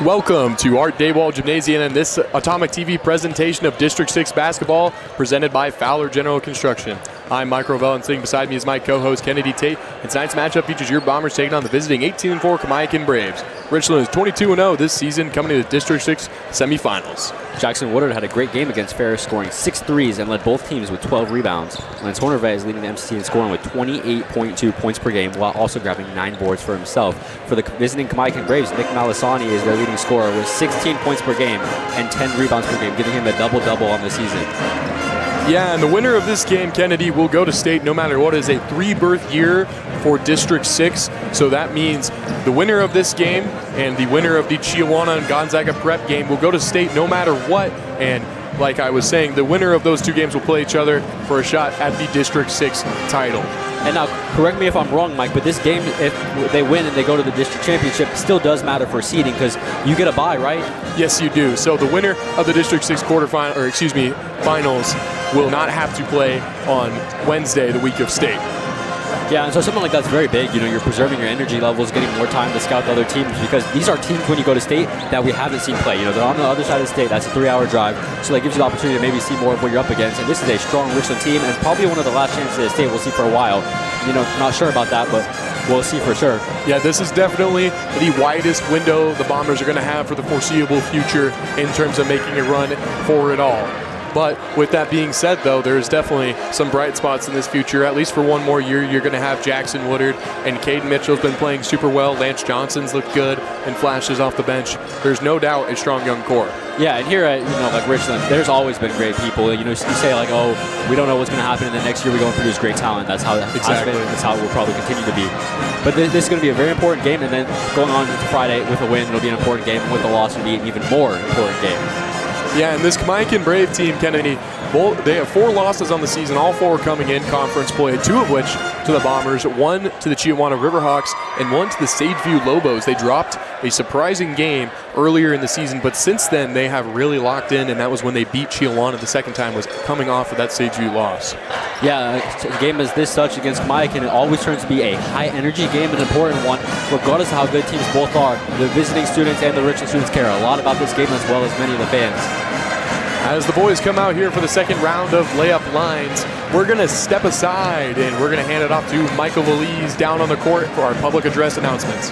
Welcome to Art Dawald Gymnasium and this Atomic TV presentation of District 6 basketball presented by Fowler General Construction. I'm Mike Rovell, and sitting beside me is my co-host Kennedy Tate. And tonight's matchup features your Bombers taking on the visiting 18-4 Kamiakin Braves. Richland is 22-0 this season, coming to the District 6 semifinals. Jackson Woodard had a great game against Ferris, scoring 6 threes and led both teams with 12 rebounds. Lance Hornervet is leading the MCC in scoring with 28.2 points per game, while also grabbing 9 boards for himself. For the visiting Kamiakin Braves, Nick Malasani is their leading scorer with 16 points per game and 10 rebounds per game, giving him a double-double on the season. Yeah, and the winner of this game, Kennedy, will go to state no matter what. It is a 3-berth year for District 6. So that means the winner of this game and the winner of the Chiawana and Gonzaga Prep game will go to state no matter what. And like I was saying, the winner of those two games will play each other for a shot at the District 6 title. And now, correct me if I'm wrong, Mike, but this game, if they win and they go to the district championship, still does matter for seeding because you get a bye, right? Yes, you do. So the winner of the District 6 finals will not have to play on Wednesday, the week of state. Yeah, and so something like that's very big. You know, you're preserving your energy levels, getting more time to scout the other teams, because these are teams when you go to state that we haven't seen play. You know, they're on the other side of the state. That's a 3-hour drive, so that gives you the opportunity to maybe see more of what you're up against. And this is a strong Richland team, and probably one of the last chances at state we'll see for a while. You know, not sure about that, but we'll see for sure. Yeah, this is definitely the widest window the Bombers are going to have for the foreseeable future in terms of making a run for it all. But with that being said, though, there's definitely some bright spots in this future. At least for one more year, you're going to have Jackson Woodard, and Caden Mitchell's been playing super well. Lance Johnson's looked good and flashes off the bench. There's no doubt a strong young core. Yeah, and here at, like Richland, there's always been great people. You know, you say like, oh, we don't know what's going to happen, and then next year we go and produce great talent. That's how exactly. That's how it will probably continue to be. But this is going to be a very important game, and then going on to Friday with a win, it'll be an important game. And with the loss, it'll be an even more important game. Yeah, and this Kamiakin Brave team, Kennedy, they have 4 losses on the season, all 4 coming in conference play, 2 of which to the Bombers, 1 to the Chiawana Riverhawks, and 1 to the Sageview Lobos. They dropped a surprising game earlier in the season, but since then they have really locked in, and that was when they beat Chiawana the second time, was coming off of that Sageview loss. Yeah, a game as this such against Kamiakin, it always turns to be a high-energy game, an important one, regardless of how good teams both are. The visiting students and the Richland students care a lot about this game, as well as many of the fans. As the boys come out here for the second round of layup lines, we're going to step aside and we're going to hand it off to Michael Valise down on the court for our public address announcements.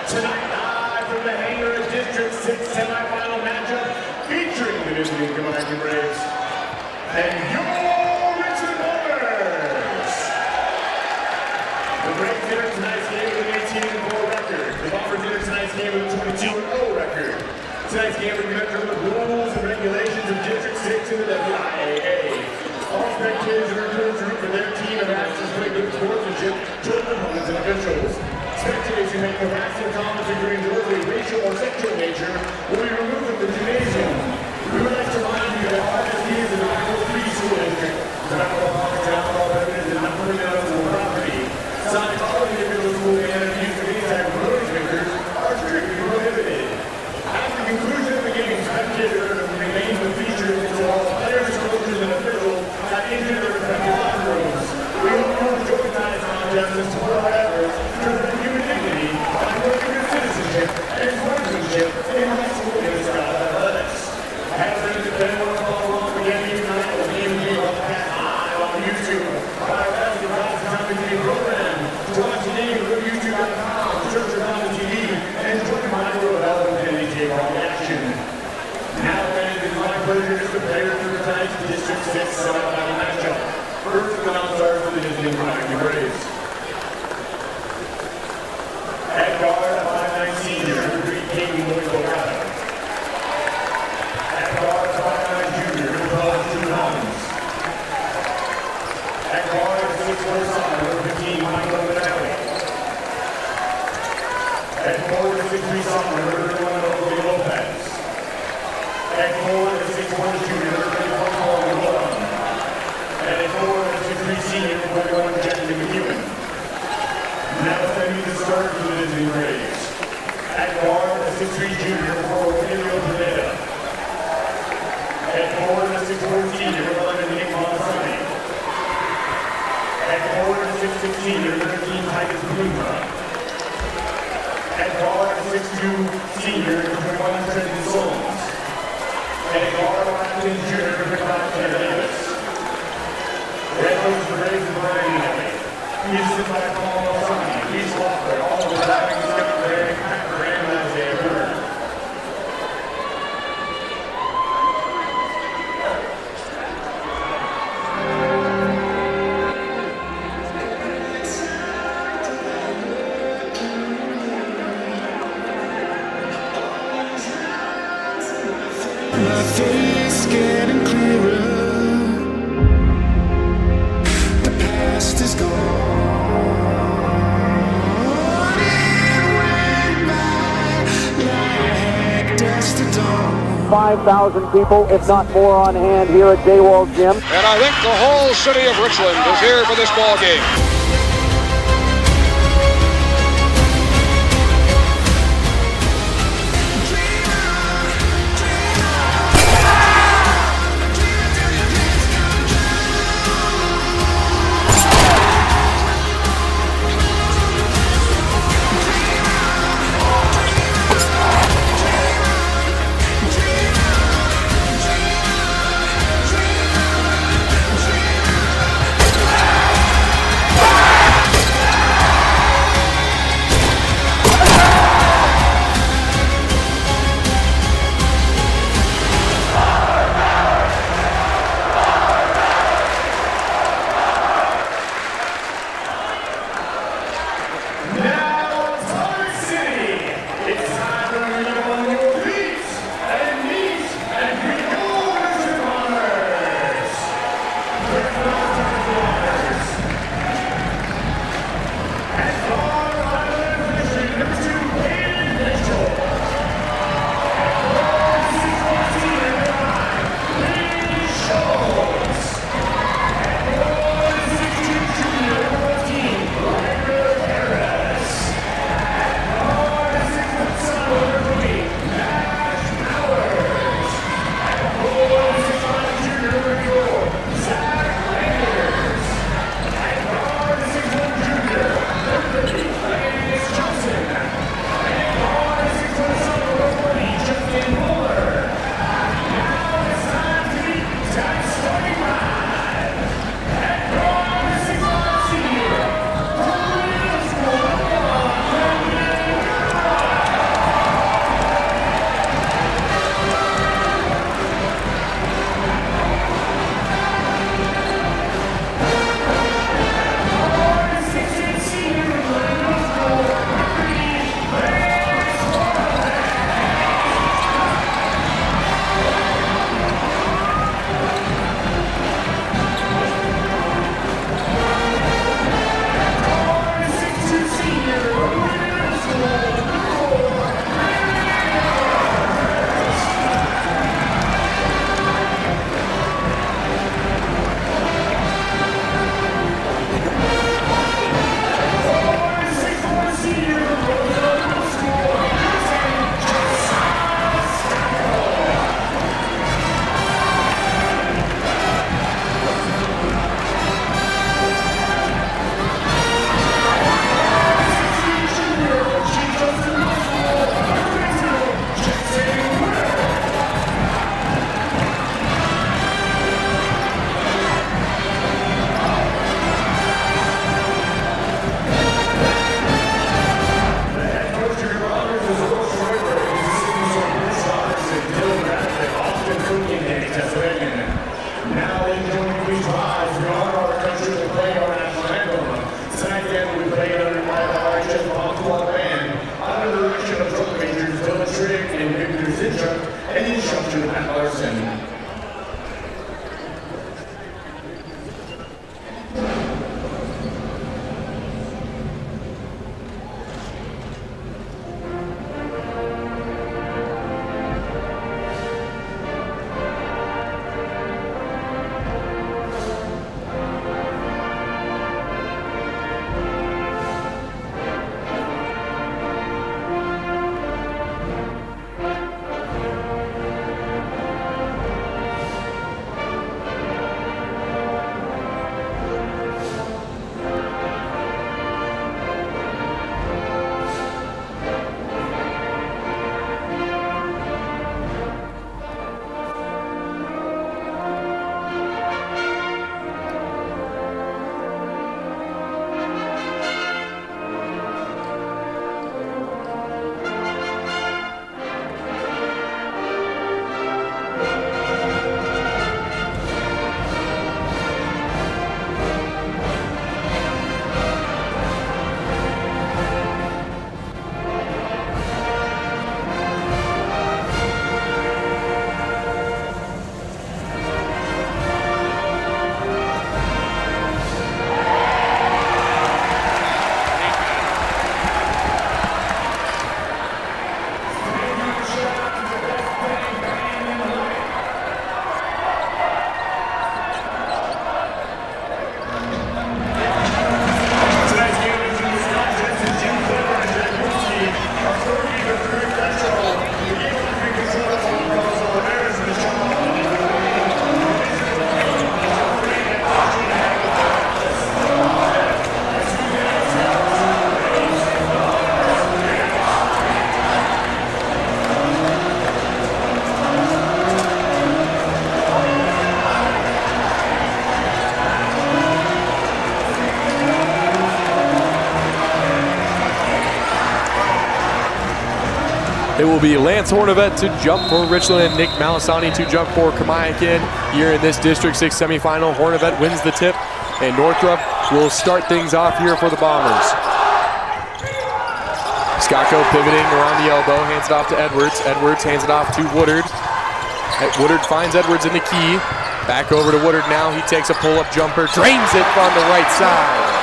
Tonight, live from the hangar at District 6 semifinal matchup featuring the visiting Kamiakin Braves and your Richland Bombers. The Braves enter tonight's game with an 18-4 record. The Bombers enter tonight's game with a 22-0 record. Tonight's game will be measured with rules and regulations of District 6 and the WIAA. All spectators are encouraged to root for their team and ask to play good sportsmanship toward opponents and officials. Spectators who make harassing comments regarding delivery, racial, or sexual nature will be removed from the gymnasium. We would like to remind you that RSD is an Article 3 school district. The alcohol products and alcohol beverages is not permitted on school property. Signs all individual school and abuse of any type of voting drinkers are strictly prohibited. After the conclusion of the game, spectators will remain with features until all players, coaches, and officials have entered their respective locker rooms. We hope you will enjoy tonight's contest and support our efforts to protect human dignity by working with citizenship and sportsmanship in high school and Scott athletics. Hazards if anyone follow along with the game tonight will be broadcast live on YouTube. Our Basketball Class Atomic TV program. To watch the game, go to YouTube.com, search Atomic TV, and join my Rovell and Kennedy J. action. Now, fans, it is my pleasure to prepare for tonight's District 6 semifinal matchup. First, the announcers for the visiting Kamiakin Braves. At guard, 5'9" senior, number 3, Caden Mitchell. At guard, 5'9" junior, number 12, Drew Collins. At guard, 6'4" sophomore, number 15, Michael Minelli. At forward, 6'3" sophomore, number 31, Jose Lopez. At forward, 6'1" junior, number 34, Paul Williams. senior, number 21, Kamiakin. Now sending the start for the Richland Braves. At guard, a 6'3" junior, forward Emilio Pineda. At forward, a 6'4" senior, 11, Nick Montani. At forward, a 6'6" senior, 13, Titus Bluma. At guard, a 6'2" senior, 21, Trenton Solons. And at guard, a 10 junior, 25, Ted Davis. Red Rose Braves and Brian. He's sitting by Paul Montani. He's Walker. All of the diving Scott Barry, Pat Graham, and Isaiah Byrne. My face getting clearer. The past is gone. It went by like dust at dawn. 5,000 people, if not more, on hand here at Dawald Gym. And I think the whole city of Richland is here for this ball game. It will be Lance Hornevet to jump for Richland, Nick Malasani to jump for Kamiakin. Here in this District 6 semifinal, Hornevet wins the tip, and Northrop will start things off here for the Bombers. Scotco pivoting around the elbow, hands it off to Edwards. Edwards hands it off to Woodard. Woodard finds Edwards in the key. Back over to Woodard now. He takes a pull-up jumper, drains it from the right side.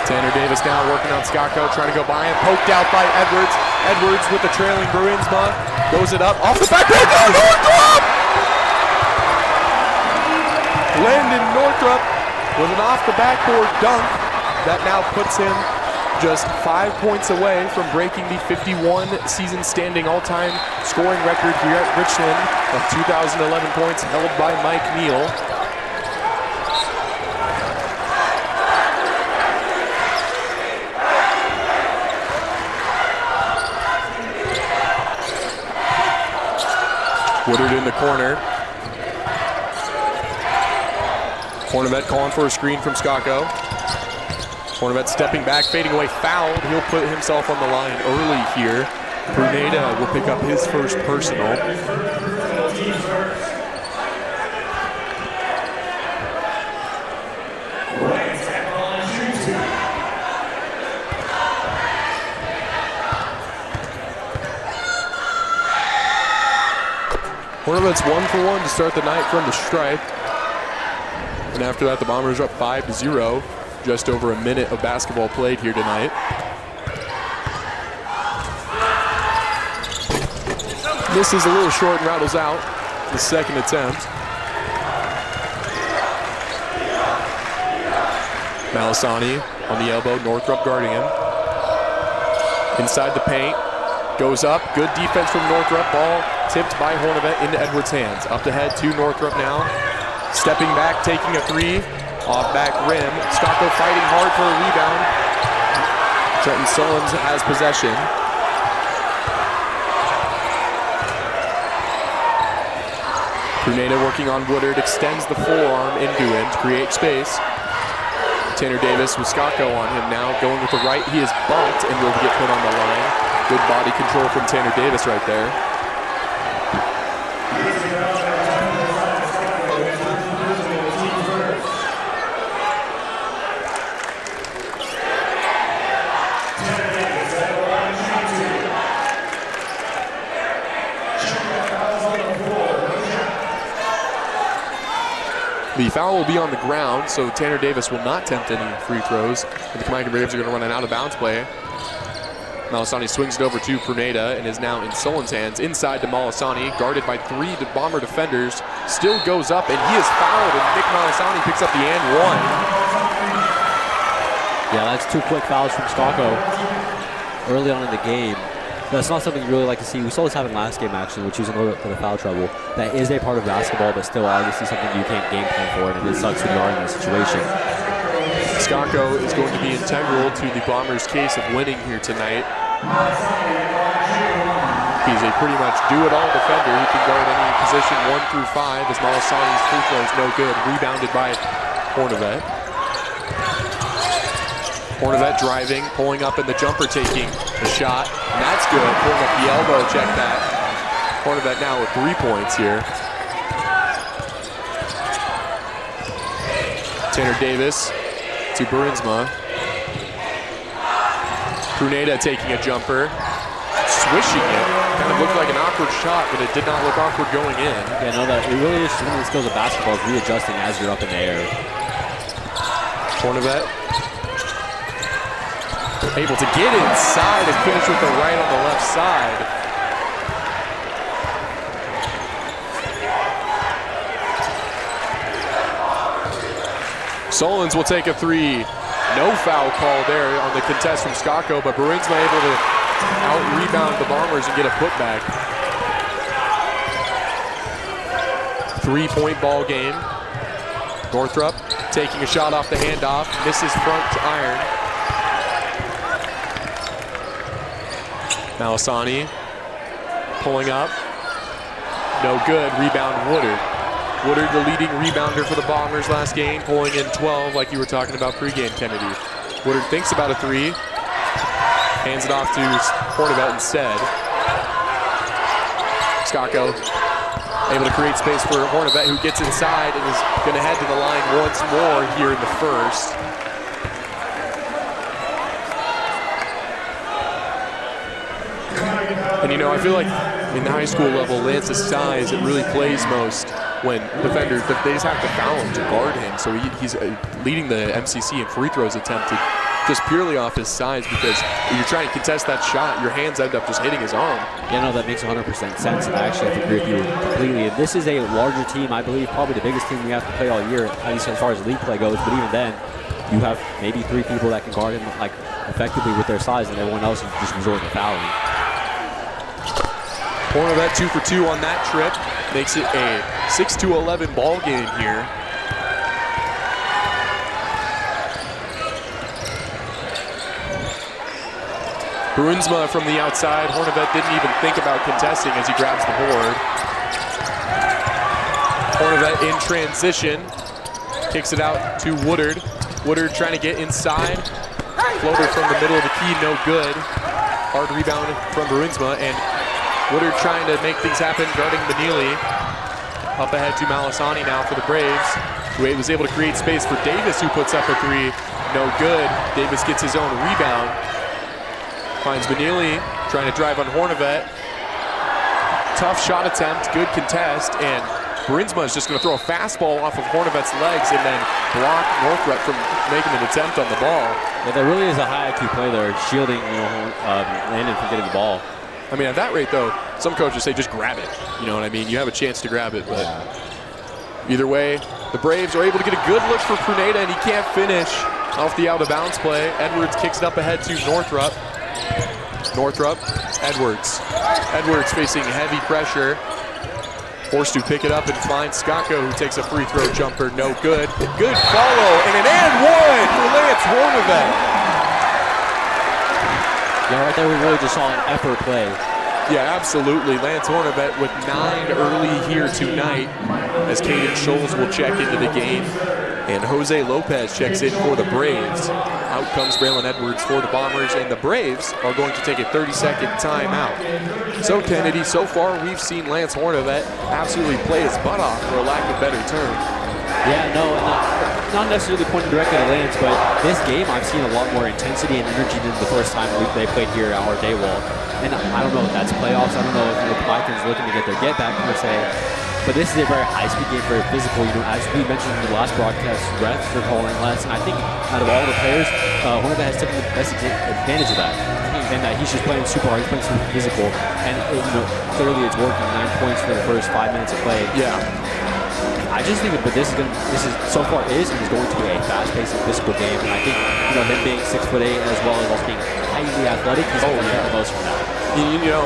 Tanner Davis now working on Scotco, trying to go by him. Poked out by Edwards. Edwards with the trailing Bruinsma. Goes it up, off the backboard. Northrop! Landon Northrop with an off the backboard dunk. That now puts him just 5 points away from breaking the 51 season standing all-time scoring record here at Richland of 2011 points held by Mike Neal. Woodard in the corner. Hornevet calling for a screen from Scotco. Hornevet stepping back, fading away, fouled. He'll put himself on the line early here. Bruneda will pick up his first personal. Hornet's 1 for 1 to start the night from the stripe. And after that, the Bombers are up 5-0. Just over a minute of basketball played here tonight. Misses a little short and rattles out the second attempt. Malasani on the elbow, Northrop guarding him. Inside the paint, goes up, good defense from Northrop. Ball tipped by Hornevet into Edwards' hands. Up ahead to Northrop now. Stepping back, taking a three. Off back rim. Scotco fighting hard for a rebound. Trenton Sullins has possession. Bruneda working on Woodard, extends the forearm into him to create space. Tanner Davis with Scotco on him now, going with the right. He is bumped and will get put on the line. Good body control from Tanner Davis right there. The foul will be on the ground, so Tanner Davis will not attempt any free throws. And the Kamiakin Braves are going to run an out-of-bounds play. Malasani swings it over to Bruneda and is now in Sullins' hands. Inside to Malasani, guarded by 3 Bomber defenders. Still goes up, and he is fouled, and Nick Malasani picks up the and one. Yeah, that's 2 quick fouls from Scotco early on in the game. That's not something you really like to see. We saw this happen last game, actually, which was a little bit for the foul trouble. That is a part of basketball, but still obviously something you can't game plan for, and it sucks when you are in that situation. Scotco is going to be integral to the Bombers' case of winning here tonight. He's a pretty much do-it-all defender. He can guard any position 1 through 5 as Malasani's free throw is no good. Rebounded by Hornevet. Hornevet driving, pulling up in the jumper, taking the shot. And that's good, pulling up the elbow, check that. Hornevet now with 3 points here. Tanner Davis to Bruinsma. Bruneda taking a jumper, swishing it. Kind of looked like an awkward shot, but it did not look awkward going in. Yeah, no, that it really is one of the skills of basketball is readjusting as you're up in the air. Hornevet able to get inside and finish with the right on the left side. Sullins will take a 3. No foul call there on the contest from Scotco, but Bruinsma able to out-rebound the Bombers and get a putback. 3-point ball game. Northrop taking a shot off the handoff, misses front iron. Malasani pulling up, no good, rebound Woodard. Woodard, the leading rebounder for the Bombers last game, pulling in 12 like you were talking about pregame, Kennedy. Woodard thinks about a three. Hands it off to Hornevet instead. Skako able to create space for Hornevet, who gets inside and is going to head to the line once more here in the first. And you know, I feel like in the high school level, Lance's size, it really plays most when defenders, they just have to foul him to guard him. So he's leading the MCC in free throws attempted just purely off his size, because when you're trying to contest that shot, your hands end up just hitting his arm. Yeah, no, that makes 100% sense. I actually have to agree with you completely. This is a larger team, I believe, probably the biggest team we have to play all year, at least as far as league play goes. But even then, you have maybe 3 people that can guard him like effectively with their size, and everyone else is just resorting to fouling. Hornevet 2 for 2 on that trip. Makes it a 6-11 ball game here. Bruinsma from the outside. Hornevet didn't even think about contesting as he grabs the board. Hornevet in transition. Kicks it out to Woodard. Woodard trying to get inside. Floater from the middle of the key, no good. Hard rebound from Bruinsma, and Woodard trying to make things happen, guarding Benili. Up ahead to Malasani now for the Braves, who was able to create space for Davis, who puts up a three. No good. Davis gets his own rebound. Finds Benili, trying to drive on Hornevet. Tough shot attempt, good contest, and Bruinsma is just going to throw a fastball off of Hornevet's legs and then block Northrup from making an attempt on the ball. Yeah, there really is a high IQ play there, shielding Landon from getting the ball. I mean, at that rate, though, some coaches say just grab it. You know what I mean? You have a chance to grab it, but either way, the Braves are able to get a good look for Pruneda, and he can't finish off the out-of-bounds play. Edwards kicks it up ahead to Northrup. Northrup, Edwards. Edwards facing heavy pressure. Forced to pick it up and find Skako, who takes a free throw jumper. No good. Good follow, and an and one for Lance Hornevet. Yeah, right there we really just saw an effort play. Yeah, absolutely. Lance Hornevet with 9 early here tonight, as Caden Scholes will check into the game. And Jose Lopez checks in for the Braves. Out comes Braylon Edwards for the Bombers, and the Braves are going to take a 30-second timeout. So, Kennedy, so far we've seen Lance Hornevet absolutely play his butt off, for a lack of better term. Yeah, no, not necessarily pointing directly at Lance, but this game I've seen a lot more intensity and energy than the first time they played here at Art Dawald. And I don't know if that's playoffs. I don't know if the Kamiakin's looking to get their get back per se. But this is a very high-speed game, very physical. You know, as we mentioned in the last broadcast, refs are calling less. And I think out of all the players, Hornevet has taken the best advantage of that. And he's just playing super hard. He's playing super physical. And clearly it's working. 9 points for the first 5 minutes of play. Yeah. I just think that, but this is so far is and is going to be a fast-paced and physical game. And I think him being 6'8" as well as also being highly athletic, he's going to get the most from that. You know,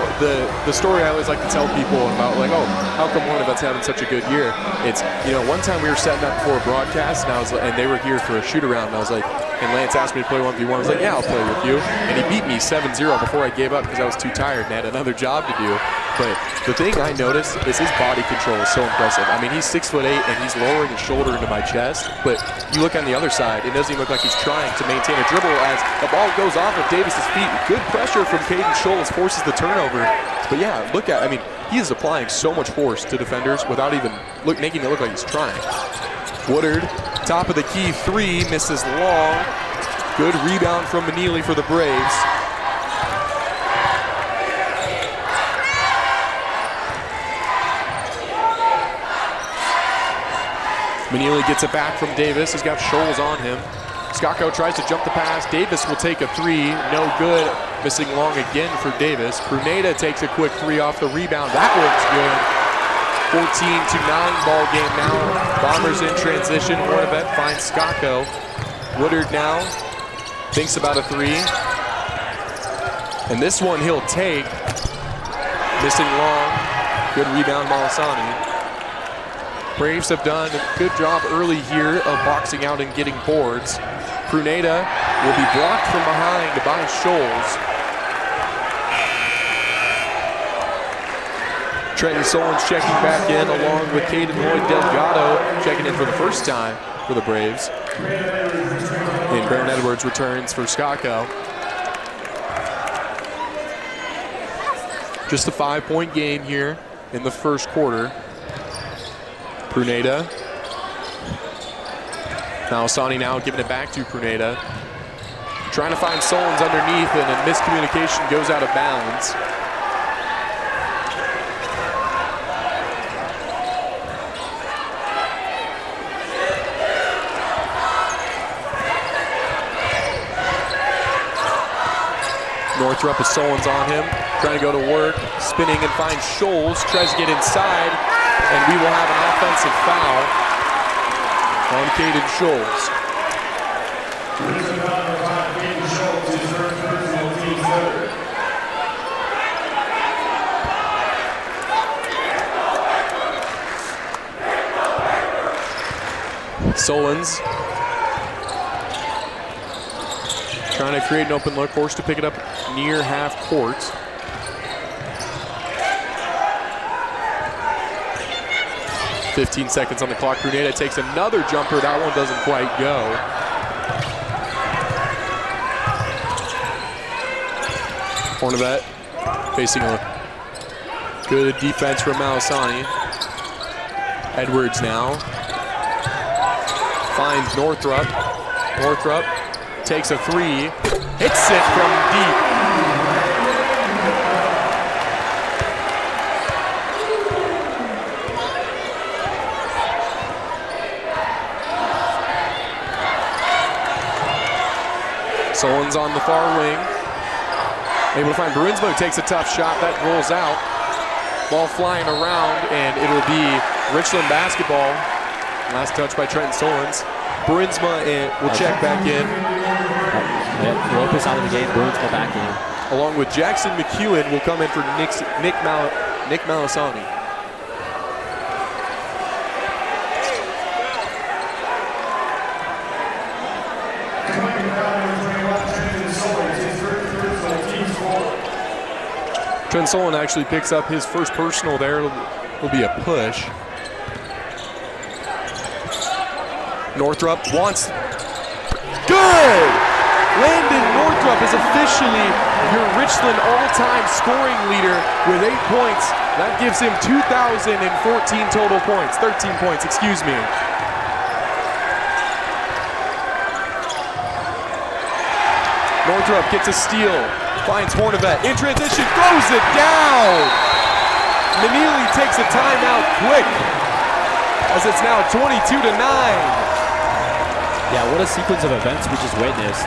the story I always like to tell people about, like, oh, how come Hornevet's having such a good year? It's, one time we were setting up for a broadcast, and they were here for a shoot-around, and I was like, and Lance asked me to play 1v1. I was like, yeah, I'll play with you. And he beat me 7-0 before I gave up because I was too tired and had another job to do. But the thing I noticed is his body control is so impressive. I mean, he's 6'8" and he's lowering his shoulder into my chest. But you look on the other side, it doesn't even look like he's trying to maintain a dribble as the ball goes off of Davis's feet. Good pressure from Caden Scholes forces the turnover. But yeah, he is applying so much force to defenders without even making it look like he's trying. Woodard, top of the key three, misses long. Good rebound from Benili for the Braves. Benili gets it back from Davis. He's got Scholes on him. Skako tries to jump the pass. Davis will take a three. No good. Missing long again for Davis. Pruneda takes a quick three off the rebound. That one's good. 14-9 ball game now. Bombers in transition. Hornevet finds Skako. Woodard now thinks about a three. And this one he'll take. Missing long. Good rebound, Malasani. Braves have done a good job early here of boxing out and getting boards. Pruneda will be blocked from behind by Scholes. Trenton Solons checking back in along with Caden Lloyd Delgado checking in for the first time for the Braves. And Baron Edwards returns for Skako. Just a 5-point game here in the first quarter. Pruneda. Malasani now giving it back to Pruneda. Trying to find Solons underneath, and a miscommunication goes out of bounds. Northrup with Solons on him, trying to go to work, spinning and finds Scholes, tries to get inside, and we will have an offensive foul on Caden Scholes. Solons trying to create an open look, forced to pick it up near half court. "15 seconds on the clock. Pruneda takes another jumper. That one doesn't quite go. Hornevet facing a good defense from Malasani. Edwards now finds Northrup. Northrup takes a three, hits it from deep. Solons on the far wing. Able to find Bruinsma, who takes a tough shot. That rolls out. Ball flying around, and it'll be Richland basketball. Last touch by Trenton Solons. Bruinsma will check back in. Lopez out of the game, Bruinsma back in. Along with Jackson McEwen will come in for Nick Malasani. Trenton Solon actually picks up his first personal there. It'll be a push. Northrup wants, good! Landon Northrup is officially your Richland all-time scoring leader with 8 points. That gives him 2,014 total points, 13 points, excuse me. Northrup gets a steal, finds Hornevet in transition, throws it down! Manili takes a timeout quick, as it's now 22-9. Yeah, what a sequence of events we just witnessed.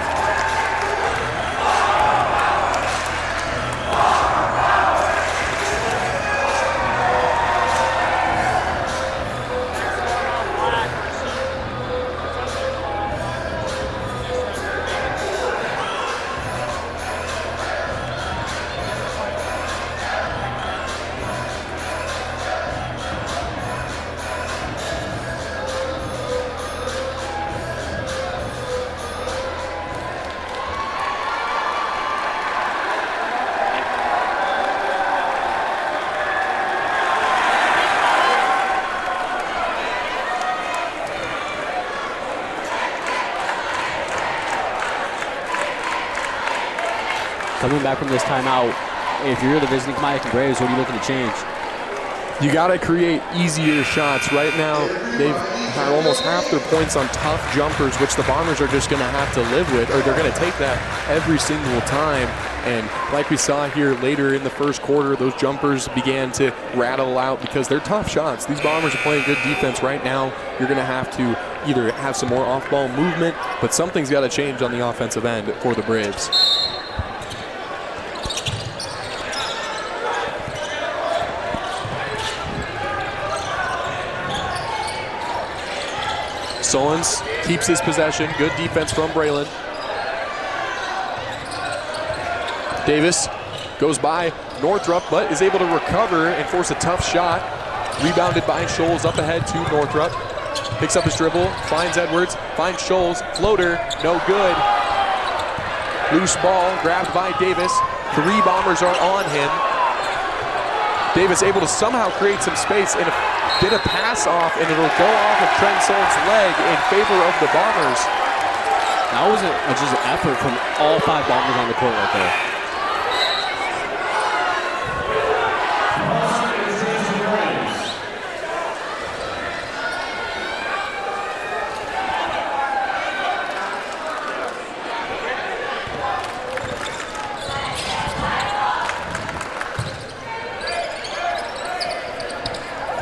Coming back from this timeout, if you're the visiting Kamiakin Braves, what are you looking to change? You got to create easier shots. Right now, they've had almost half their points on tough jumpers, which the Bombers are just going to have to live with, or they're going to take that every single time. And like we saw here later in the first quarter, those jumpers began to rattle out because they're tough shots. These Bombers are playing good defense right now. You're going to have to either have some more off-ball movement, but something's got to change on the offensive end for the Braves. Solons keeps his possession. Good defense from Braylon. Davis goes by Northrup, but is able to recover and force a tough shot. Rebounded by Scholes up ahead to Northrup. Picks up his dribble, finds Edwards, finds Scholes. Floater, no good. Loose ball grabbed by Davis. 3 Bombers are on him. Davis able to somehow create some space and get a pass off, and it'll go off of Trent Salt's leg in favor of the Bombers. That was just an effort from all 5 Bombers on the court right there.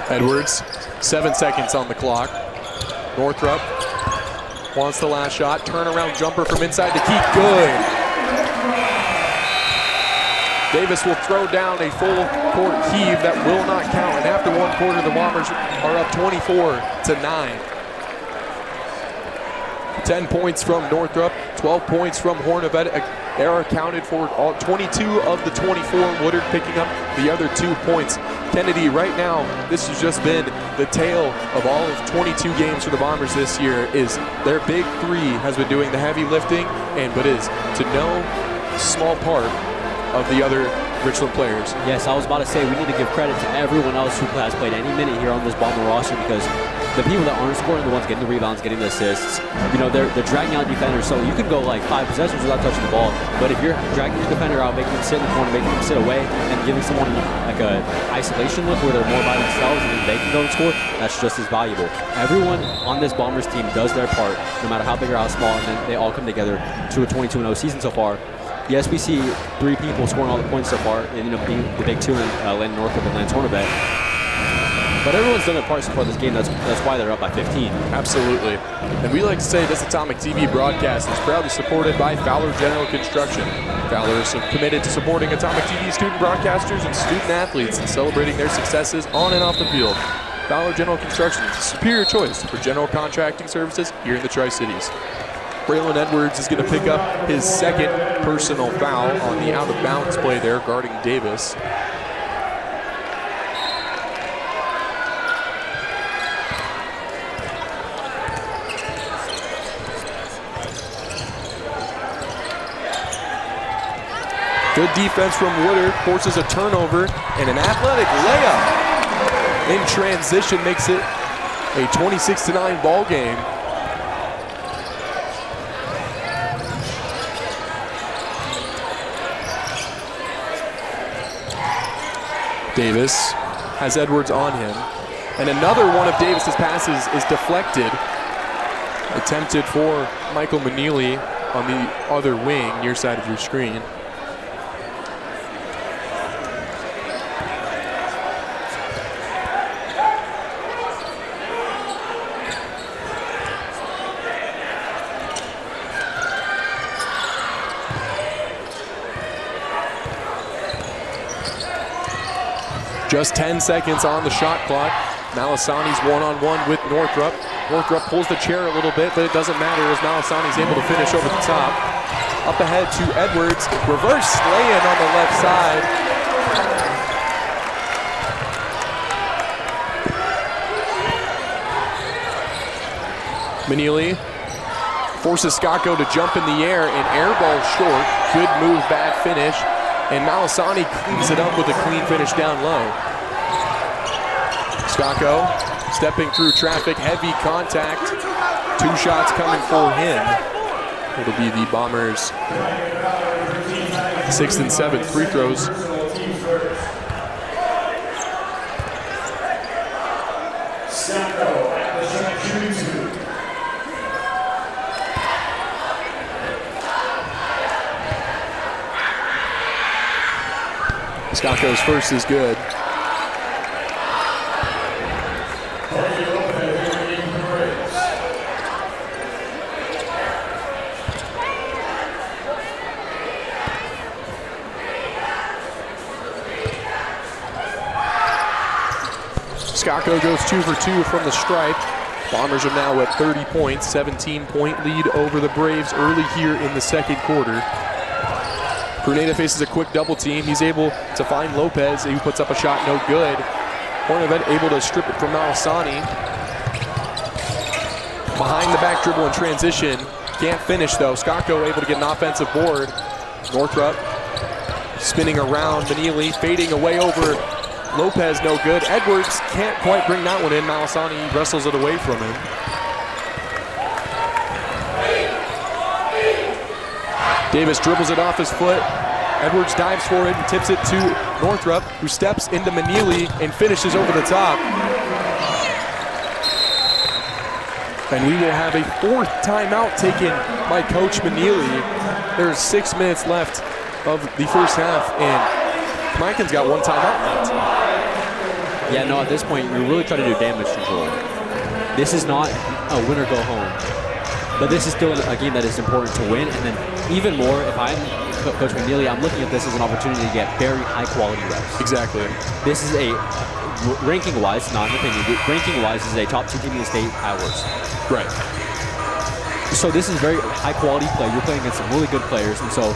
Edwards, 7 seconds on the clock. Northrup wants the last shot. Turnaround jumper from inside the key, good. Davis will throw down a full court heave that will not count. And after 1 quarter, the Bombers are up 24-9. 10 points from Northrup, 12 points from Hornavet. They are accounted for all 22 of the 24. Woodard picking up the other 2 points. Kennedy, right now, this has just been the tale of all of 22 games for the Bombers this year. Is their big 3 has been doing the heavy lifting, but is to no small part of the other Richland players. Yes, I was about to say we need to give credit to everyone else who has played any minute here on this Bomber roster, because the people that aren't scoring are the ones getting the rebounds, getting the assists. You know, they're dragging out defenders, so you can go like 5 possessions without touching the ball. But if you're dragging your defender out, making them sit in the corner, making them sit away, and giving someone like a isolation look where they're more by themselves and then they can go and score, that's just as valuable. Everyone on this Bombers team does their part, no matter how big or how small, and then they all come together to a 22-0 season so far. Yes, we see 3 people scoring all the points so far, and being the big 2 in Landon Northrup and Lance Hornavet. But everyone's done their part so far this game. That's why they're up by 15. Absolutely. And we like to say this Atomic TV broadcast is proudly supported by Fowler General Construction. Fowler is committed to supporting Atomic TV student broadcasters and student athletes and celebrating their successes on and off the field. Fowler General Construction is a superior choice for general contracting services here in the Tri-Cities. Braylon Edwards is going to pick up his 2nd personal foul on the out-of-bounds play there, guarding Davis. Good defense from Woodard, forces a turnover, and an athletic layup in transition makes it a 26-9 ball game. Davis has Edwards on him, and another one of Davis's passes is deflected. Attempted for Michael Manili on the other wing, near side of your screen. Just 10 seconds on the shot clock. Malasani's one-on-one with Northrup. Northrup pulls the chair a little bit, but it doesn't matter as Malasani's able to finish over the top. Up ahead to Edwards. Reverse lay-in on the left side. Manili forces Skako to jump in the air and air ball short. Good move, bad finish. And Malasani cleans it up with a clean finish down low. Skako stepping through traffic, heavy contact. 2 shots coming for him. It'll be the Bombers' 6th and 7th free throws. Skako's first is good. Skako goes 2 for 2 from the stripe. Bombers are now at 30 points, 17-point lead over the Braves early here in the 2nd quarter. Pruneda faces a quick double team. He's able to find Lopez. He puts up a shot, no good. Hornavet able to strip it from Malasani. Behind the back dribble in transition. Can't finish though. Skako able to get an offensive board. Northrup spinning around. Manili fading away over Lopez no good. Edwards can't quite bring that one in. Malasani wrestles it away from him. Davis dribbles it off his foot. Edwards dives for it and tips it to Northrup, who steps into Manili and finishes over the top. And we will have a 4th timeout taken by Coach Manili. There's 6 minutes left of the first half, and Kamiakin's got 1 timeout left. Yeah, no, at this point, you're really trying to do damage control. This is not a win or go home. But this is still a game that is important to win, and then even more, if I'm Coach McNeely, I'm looking at this as an opportunity to get very high-quality reps. Exactly. This is a, ranking-wise, not an opinion, but ranking-wise, this is a top 2 team in the state at worst. Right. So this is very high-quality play. You're playing against some really good players, and so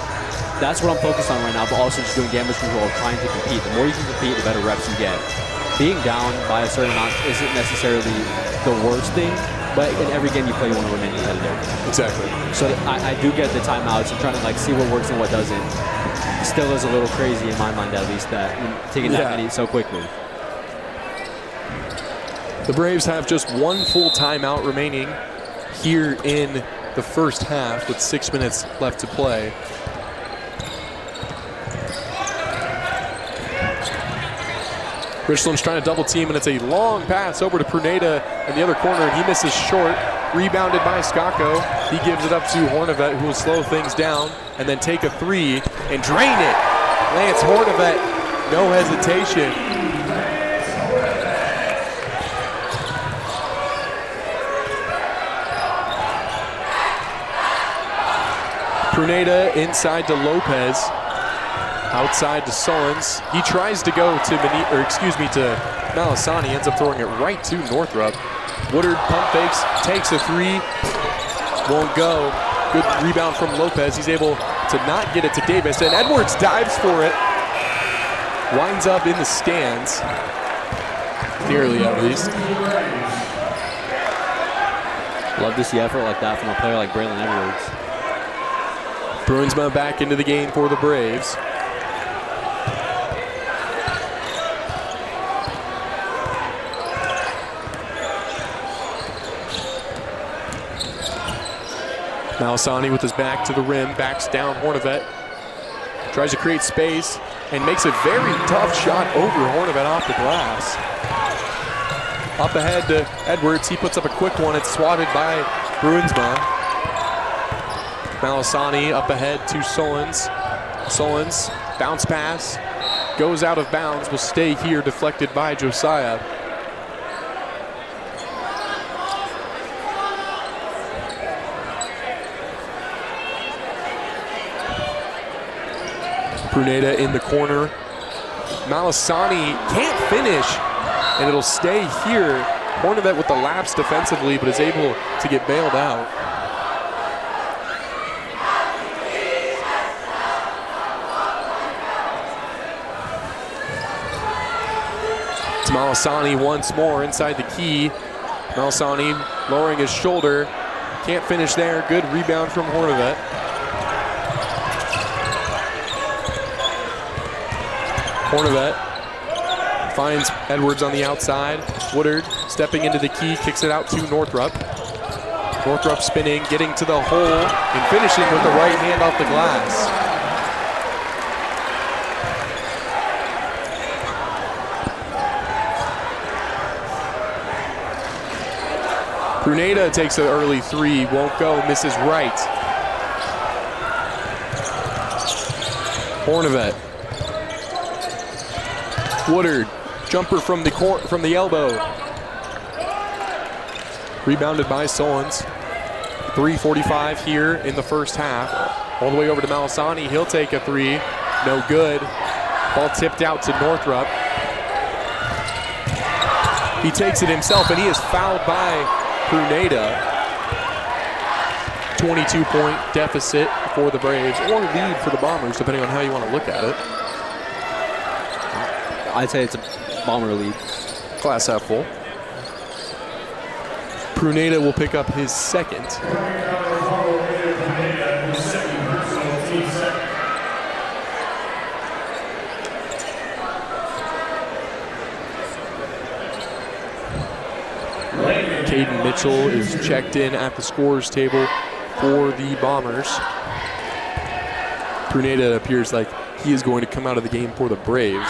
that's what I'm focused on right now, but also just doing damage control, trying to compete. The more you can compete, the better reps you get. Being down by a certain amount isn't necessarily the worst thing, but in every game you play, you want to remain competitive. Exactly. So I do get the timeouts and trying to like see what works and what doesn't. Still is a little crazy in my mind, at least, that taking that many so quickly. The Braves have just 1 full timeout remaining here in the first half with 6 minutes left to play. Richland's trying to double team, and it's a long pass over to Pruneda in the other corner, and he misses short. Rebounded by Skako. He gives it up to Hornevet, who will slow things down and then take a 3 and drain it. Lance Hornevet, no hesitation. Pruneda inside to Lopez. Outside to Sullins. He tries to go to Malasani, ends up throwing it right to Northrup. Woodard pump fakes, takes a 3, won't go. Good rebound from Lopez. He's able to not get it to Davis, and Edwards dives for it. Winds up in the stands, nearly at least. Love to see effort like that from a player like Braylon Edwards. Bruinsma back into the game for the Braves. Malasani with his back to the rim, backs down Hornevet. Tries to create space and makes a very tough shot over Hornevet off the glass. Up ahead to Edwards, he puts up a quick one. It's swatted by Bruinsma. Malasani up ahead to Sullins. Sullins, bounce pass, goes out of bounds, will stay here, deflected by Josiah. Pruneda in the corner. Malasani can't finish, and it'll stay here. Hornevet with the lapse defensively, but is able to get bailed out. It's Malasani once more inside the key. Malasani lowering his shoulder. Can't finish there. Good rebound from Hornevet. Hornevet finds Edwards on the outside. Woodard stepping into the key, kicks it out to Northrup. Northrup spinning, getting to the hole, and finishing with the right hand off the glass. Pruneda takes an early 3, won't go, misses right. Hornevet. Woodard, jumper from the elbow. Rebounded by Sullins. 3:45 here in the first half. All the way over to Malasani. He'll take a 3. No good. Ball tipped out to Northrup. He takes it himself, and he is fouled by Pruneda. 22-point deficit for the Braves, or lead for the Bombers, depending on how you want to look at it. I'd say it's a Bomber lead. Glass half full. Pruneda will pick up his second. Caden Mitchell is checked in at the scorer's table for the Bombers. Pruneda appears like he is going to come out of the game for the Braves.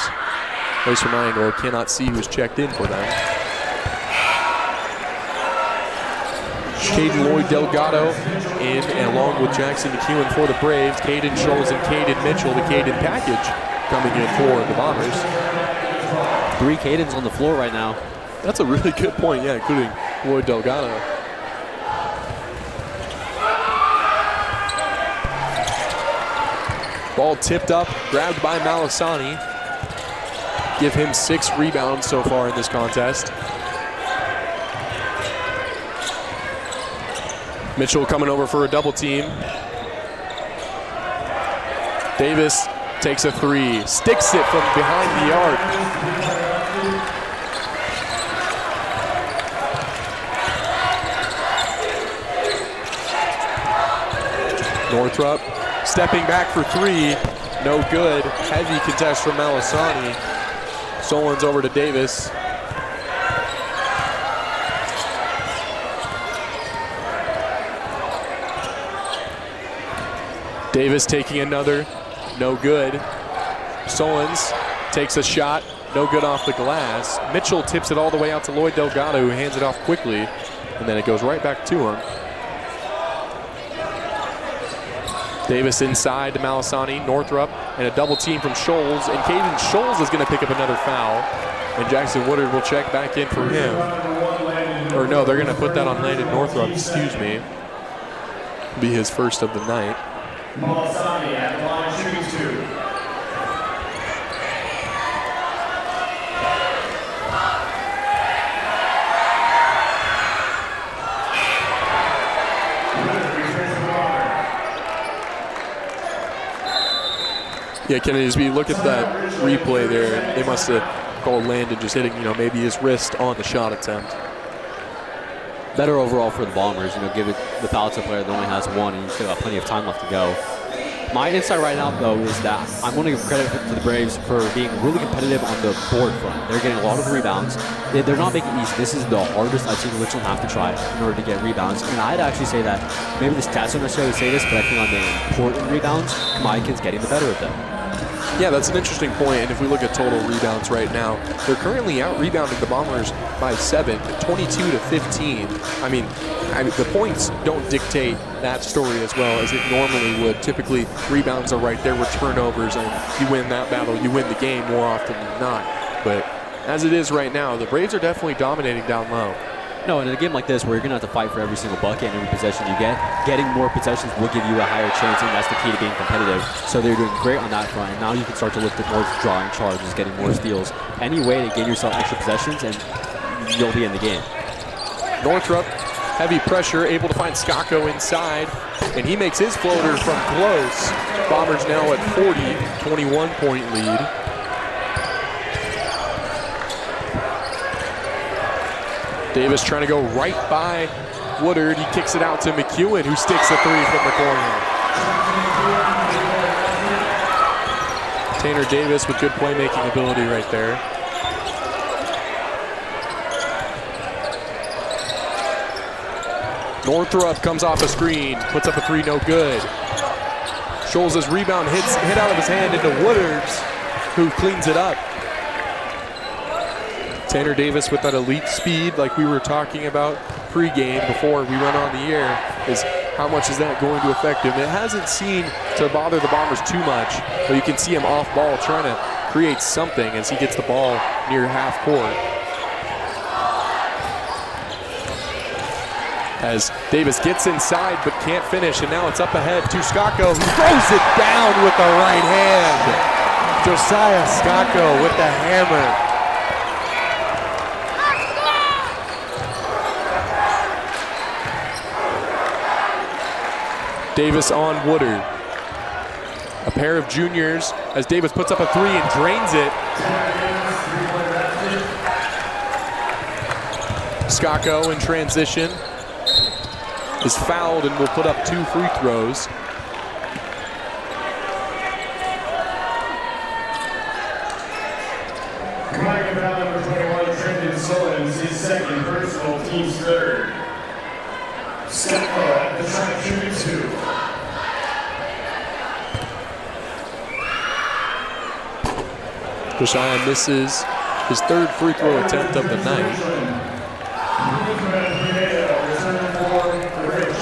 Place reminder, cannot see who's checked in for them. Caden Lloyd Delgado in, and along with Jackson McEwen for the Braves. Caden Scholes and Caden Mitchell, the Caden package, coming in for the Bombers. 3 Cadens on the floor right now. That's a really good point, yeah, including Lloyd Delgado. Ball tipped up, grabbed by Malasani. Give him 6 rebounds so far in this contest. Mitchell coming over for a double team. Davis takes a 3, sticks it from behind the arc. Northrup stepping back for 3, no good. Heavy contest from Malasani. Solon's over to Davis. Davis taking another, no good. Solons takes a shot, no good off the glass. Mitchell tips it all the way out to Lloyd Delgado, who hands it off quickly, and then it goes right back to him. Davis inside to Malasani, Northrup, and a double team from Scholes, and Caden Scholes is going to pick up another foul, and Jackson Woodard will check back in for him. Or no, they're going to put that on Landon Northrup, excuse me. Be his first of the night. Malasani at the line, shooting 2. Yeah, Kennedy, as we look at that replay there, they must have called Landon just hitting, maybe his wrist on the shot attempt. Better overall for the Bombers, give it the foul to a player that only has 1 and you still got plenty of time left to go. My insight right now, though, is that I'm going to give credit to the Braves for being really competitive on the board front. They're getting a lot of rebounds. They're not making it easy. This is the hardest I've seen Richland have to try in order to get rebounds. And I'd actually say that maybe the stats don't necessarily say this, but I think on the important rebounds, Kamiakin's getting the better of them. Yeah, that's an interesting point, and if we look at total rebounds right now, they're currently out-rebounding the Bombers by 7, 22-15. I mean, the points don't dictate that story as well as it normally would. Typically, rebounds are right there with turnovers, and you win that battle, you win the game more often than not. But as it is right now, the Braves are definitely dominating down low. No, in a game like this where you're going to have to fight for every single bucket and every possession you get, getting more possessions will give you a higher chance, and that's the key to being competitive. So they're doing great on that front, and now you can start to look at more drawing charges, getting more steals. Any way to gain yourself extra possessions, and you'll be in the game. Northrup, heavy pressure, able to find Skako inside, and he makes his floater from close. Bombers now at 40, 21-point lead. Davis trying to go right by Woodard. He kicks it out to McEwen, who sticks a 3 from the corner. Tanner Davis with good playmaking ability right there. Northrup comes off a screen, puts up a 3, no good. Scholes' rebound hit out of his hand into Woodard's, who cleans it up. Tanner Davis with that elite speed like we were talking about pregame before we went on the air, is how much is that going to affect him? It hasn't seemed to bother the Bombers too much, but you can see him off ball trying to create something as he gets the ball near half court. As Davis gets inside but can't finish, and now it's up ahead to Skako, who throws it down with the right hand. Josiah Skako with the hammer. Davis on Woodard. A pair of juniors as Davis puts up a 3 and drains it. Skako in transition is fouled and will put up 2 free throws. Kamiakin foul number 21, Trenton Solons, his second personal. basketball team's third. Step at the track shooting 2. Josiah misses his third free throw attempt of the night.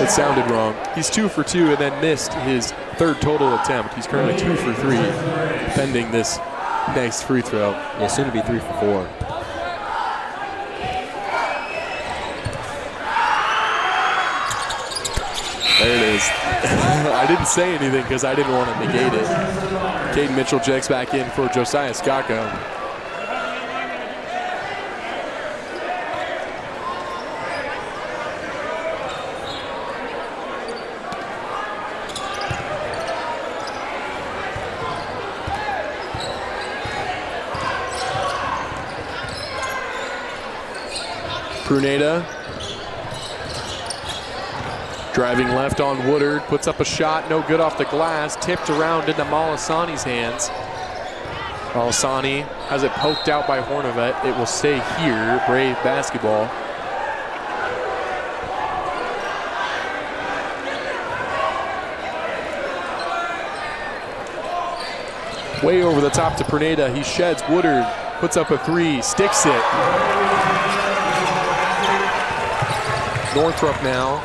It sounded wrong. He's 2 for 2 and then missed his third total attempt. He's currently 2 for 3, pending this next free throw. Yeah, soon to be 3 for 4. There it is. I didn't say anything because I didn't want to negate it. Caden Mitchell checks back in for Josiah Skako. Pruneda driving left on Woodard, puts up a shot, no good off the glass, tipped around into Malasani's hands. Malasani has it poked out by Hornevet. It will stay here, Brave basketball. Way over the top to Pruneda, he sheds Woodard, puts up a 3, sticks it. Northrop now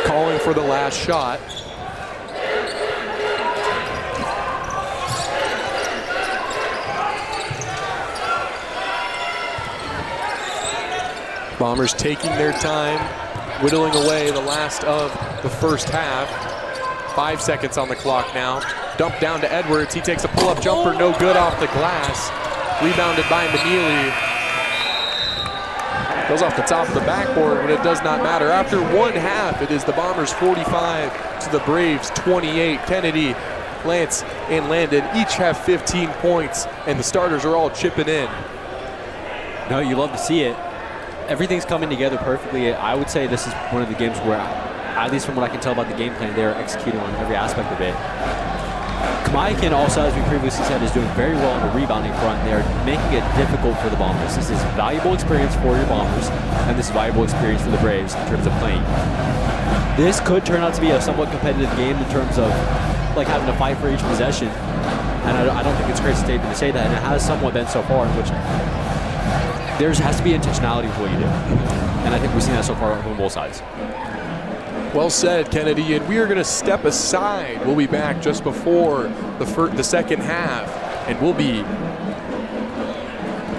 calling for the last shot. Bombers taking their time, whittling away the last of the first half. 5 seconds on the clock now. Dumped down to Edwards. He takes a pull-up jumper, no good off the glass. Rebounded by Manili. Goes off the top of the backboard, but it does not matter. After one half, it is the Bombers 45 to the Braves 28. Kennedy, Lance, and Landon each have 15 points, and the starters are all chipping in. No, you love to see it. Everything's coming together perfectly. I would say this is one of the games where, at least from what I can tell about the game plan, they're executing on every aspect of it. Kamiakin also, as we previously said, is doing very well on the rebounding front. They're making it difficult for the Bombers. This is valuable experience for your Bombers, and this is valuable experience for the Braves in terms of playing. This could turn out to be a somewhat competitive game in terms of like having to fight for each possession. And I don't think it's a great statement to say that, and it has somewhat been so far, in which there has to be intentionality with what you do. And I think we've seen that so far on both sides. Well said, Kennedy, and we are going to step aside. We'll be back just before the second half, and we'll be...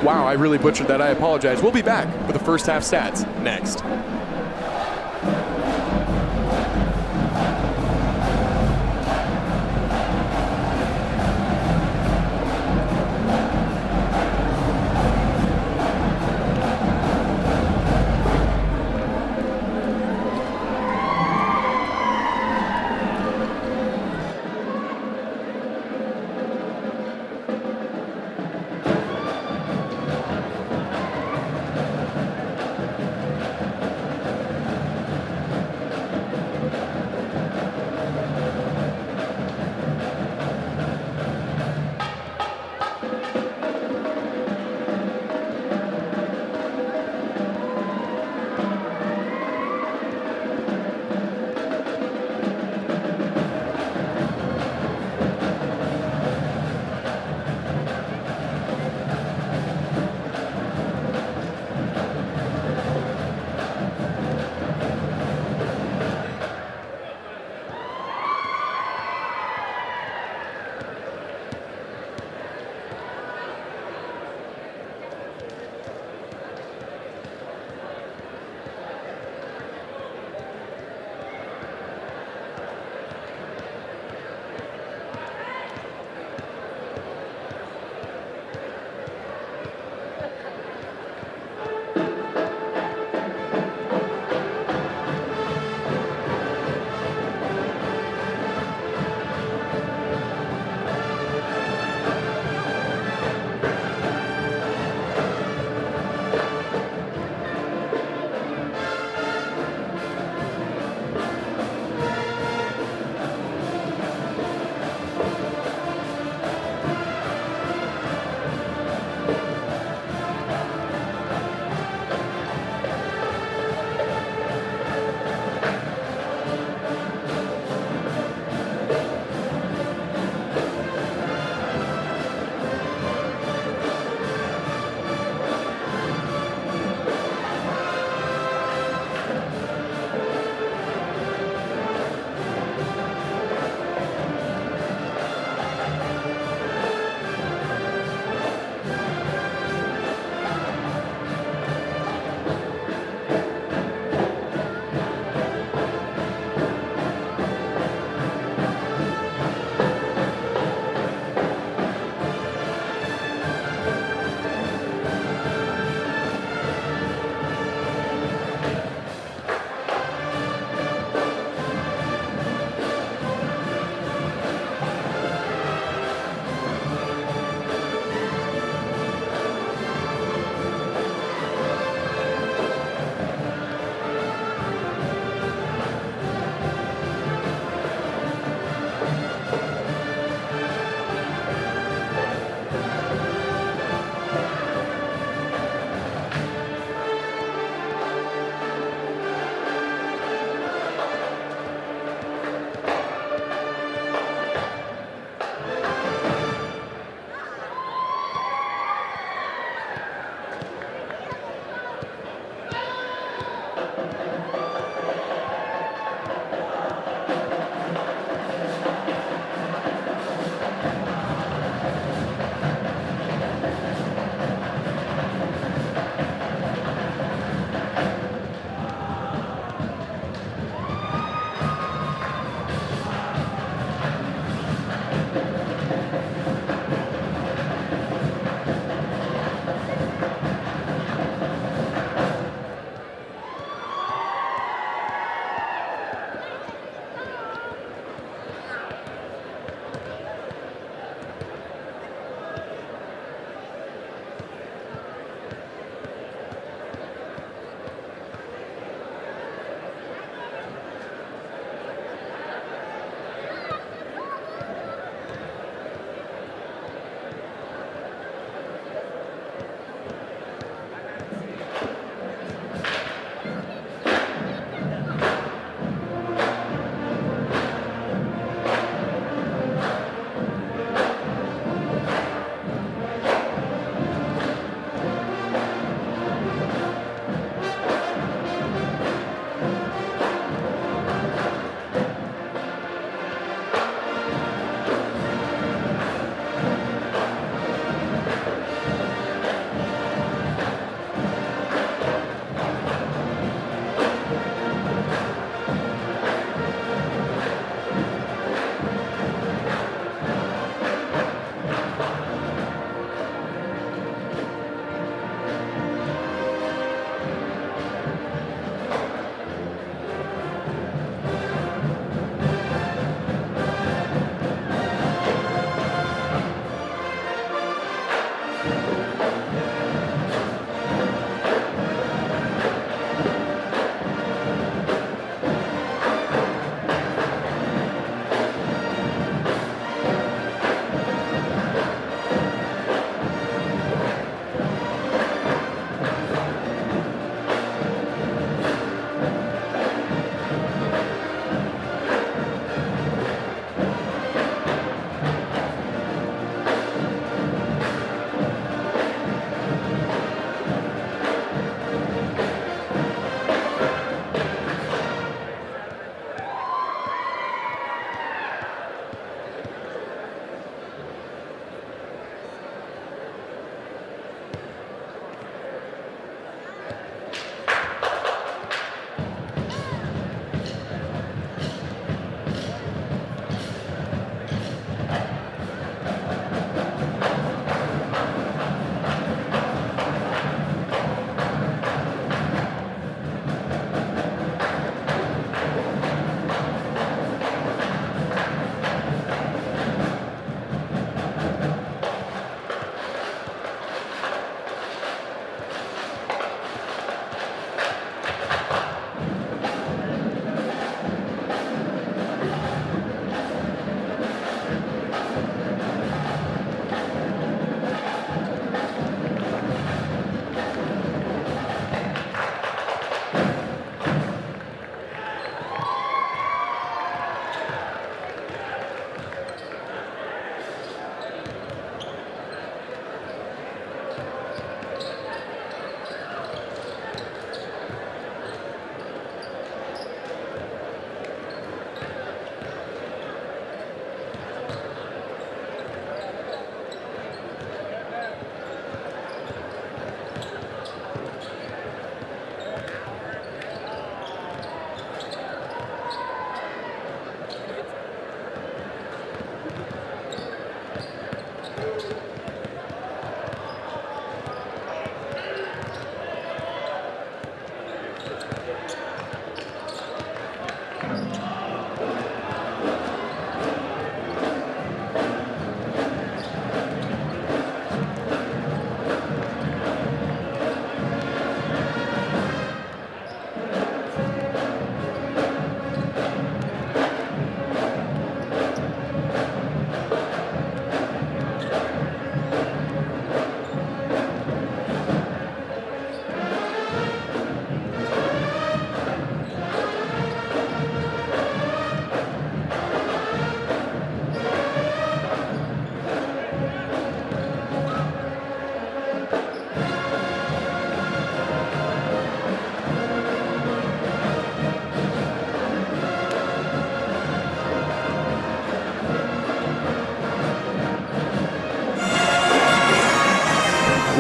Wow, I really butchered that. I apologize. We'll be back with the first half stats next.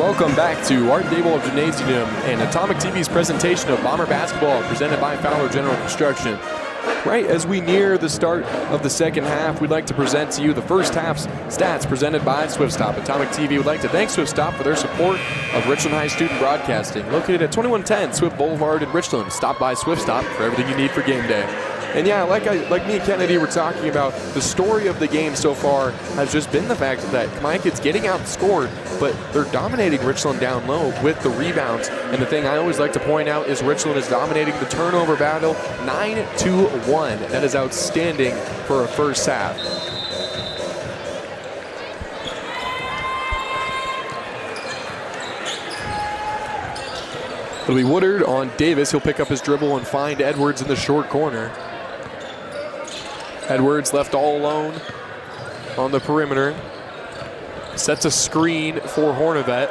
Welcome back to Art Dawald Gymnasium and Atomic TV's presentation of Bomber Basketball presented by Fowler General Construction. Right as we near the start of the second half, we'd like to present to you the first half's stats presented by SwiftStop. Atomic TV would like to thank SwiftStop for their support of Richland High Student Broadcasting. Located at 2110 Swift Boulevard in Richland. Stop by SwiftStop for everything you need for game day. And yeah, like me and Kennedy were talking about, the story of the game so far has just been the fact that Kamiakin's getting outscored, but they're dominating Richland down low with the rebounds. And the thing I always like to point out is Richland is dominating the turnover battle 9-1. That is outstanding for a first half. It'll be Woodard on Davis. He'll pick up his dribble and find Edwards in the short corner. Edwards left all alone on the perimeter. Sets a screen for Hornevet.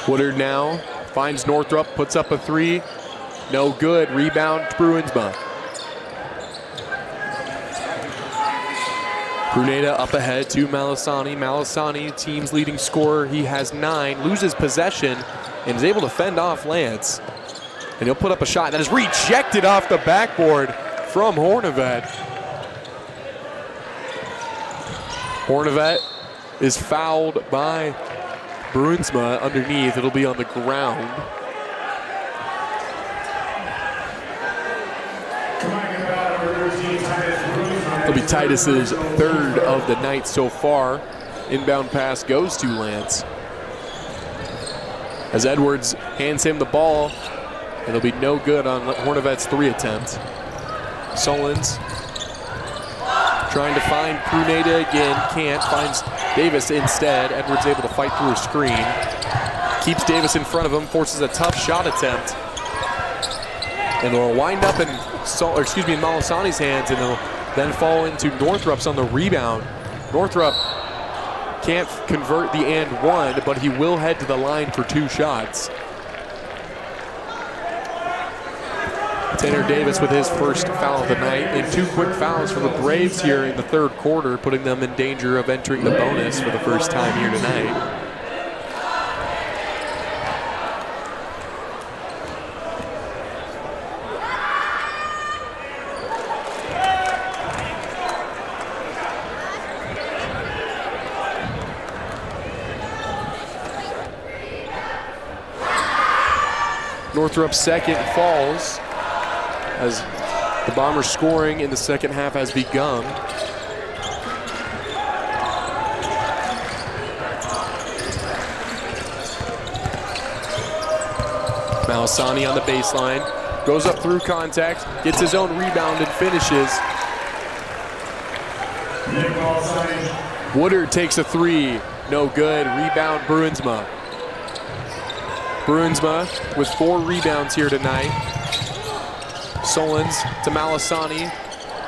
Woodard now finds Northrup, puts up a three. No good. Rebound, Bruinsma. Bruneta up ahead to Malasani. Malasani, team's leading scorer. He has 9, loses possession, and is able to fend off Lance. And he'll put up a shot that is rejected off the backboard from Hornevet. Hornevet is fouled by Bruinsma underneath. It'll be on the ground. It'll be Titus's third of the night so far. Inbound pass goes to Lance. As Edwards hands him the ball, it'll be no good on Hornevet's 3 attempt. Solons trying to find Pruneda again, can't, finds Davis instead. Edwards able to fight through a screen. Keeps Davis in front of him, forces a tough shot attempt. And it'll wind up in Malasani's hands, and it'll then fall into Northrup's on the rebound. Northrup can't convert the and one, but he will head to the line for 2 shots. Tanner Davis with his first foul of the night, and 2 quick fouls for the Braves here in the third quarter, putting them in danger of entering the bonus for the first time here tonight. Northrup's second falls as the Bombers scoring in the second half has begun. Malasani on the baseline, goes up through contact, gets his own rebound and finishes. Woodard takes a 3, no good. Rebound Bruinsma. Bruinsma with 4 rebounds here tonight. Solons to Malasani,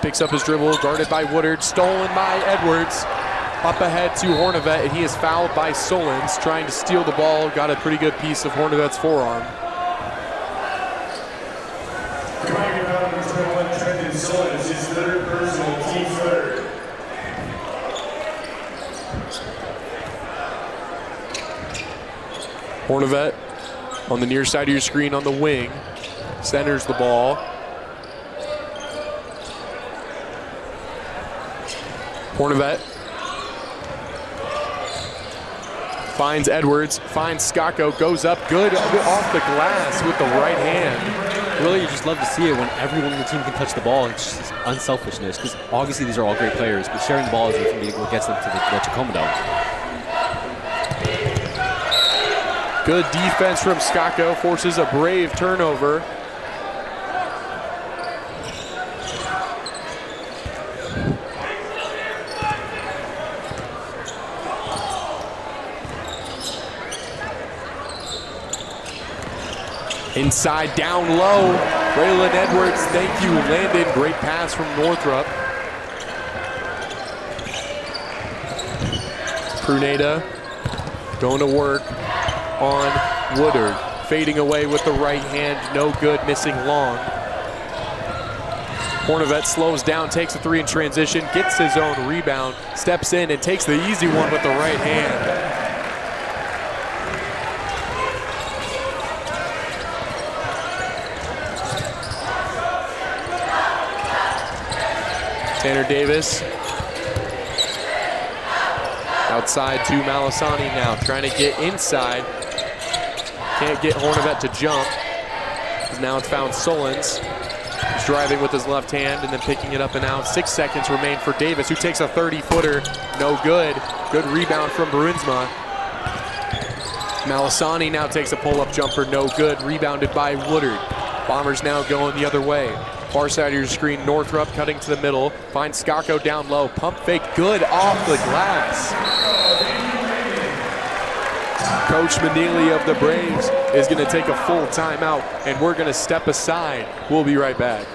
picks up his dribble, guarded by Woodard, stolen by Edwards. Up ahead to Hornevet, and he is fouled by Solons, trying to steal the ball, got a pretty good piece of Hornevet's forearm. Hornevet on the near side of your screen on the wing, centers the ball. Hornevet finds Edwards, finds Skako, goes up, good off the glass with the right hand. Really, you just love to see it when everyone on the team can touch the ball. It's just unselfishness, because obviously these are all great players, but sharing the ball is what gets them to the Tacoma Dome. Good defense from Skako, forces a Brave turnover. Inside, down low. Braylon Edwards, thank you, Landon. Great pass from Northrup. Pruneda going to work on Woodard. Fading away with the right hand, no good, missing long. Hornevet slows down, takes a three in transition, gets his own rebound, steps in and takes the easy one with the right hand. Tanner Davis outside to Malasani now, trying to get inside. Can't get Hornevet to jump. Now it's found Solons. He's driving with his left hand and then picking it up and out. 6 seconds remain for Davis, who takes a 30-footer. No good. Good rebound from Bruinsma. Malasani now takes a pull-up jumper. No good. Rebounded by Woodard. Bombers now going the other way. Far side of your screen, Northrup cutting to the middle. Finds Skako down low. Pump fake, good off the glass. Coach Manili of the Braves is going to take a full timeout, and we're going to step aside. We'll be right back.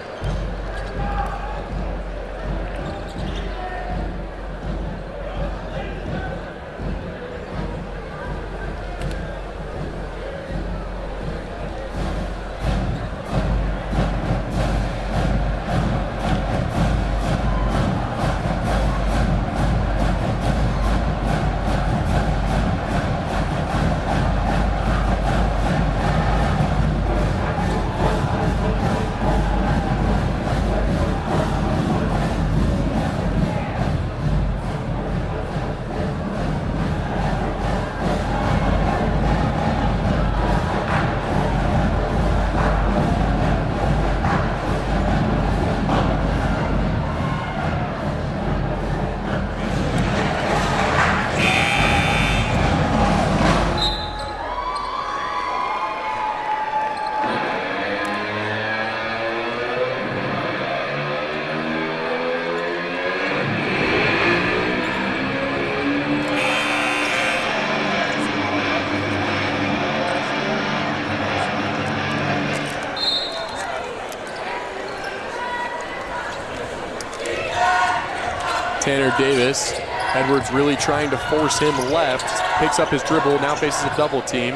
Tanner Davis. Edwards really trying to force him left. Picks up his dribble, now faces a double team.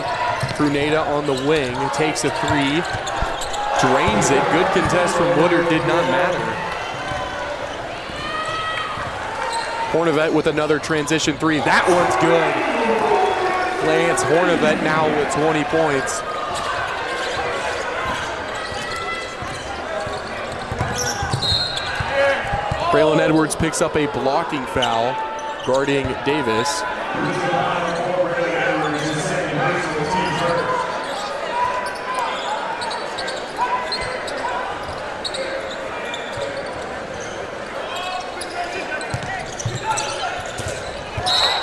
Pruneda on the wing, takes a three. Drains it, good contest from Woodard, did not matter. Hornevet with another transition three, that one's good. Lance Hornevet now with 20 points. Braylon Edwards picks up a blocking foul, guarding Davis.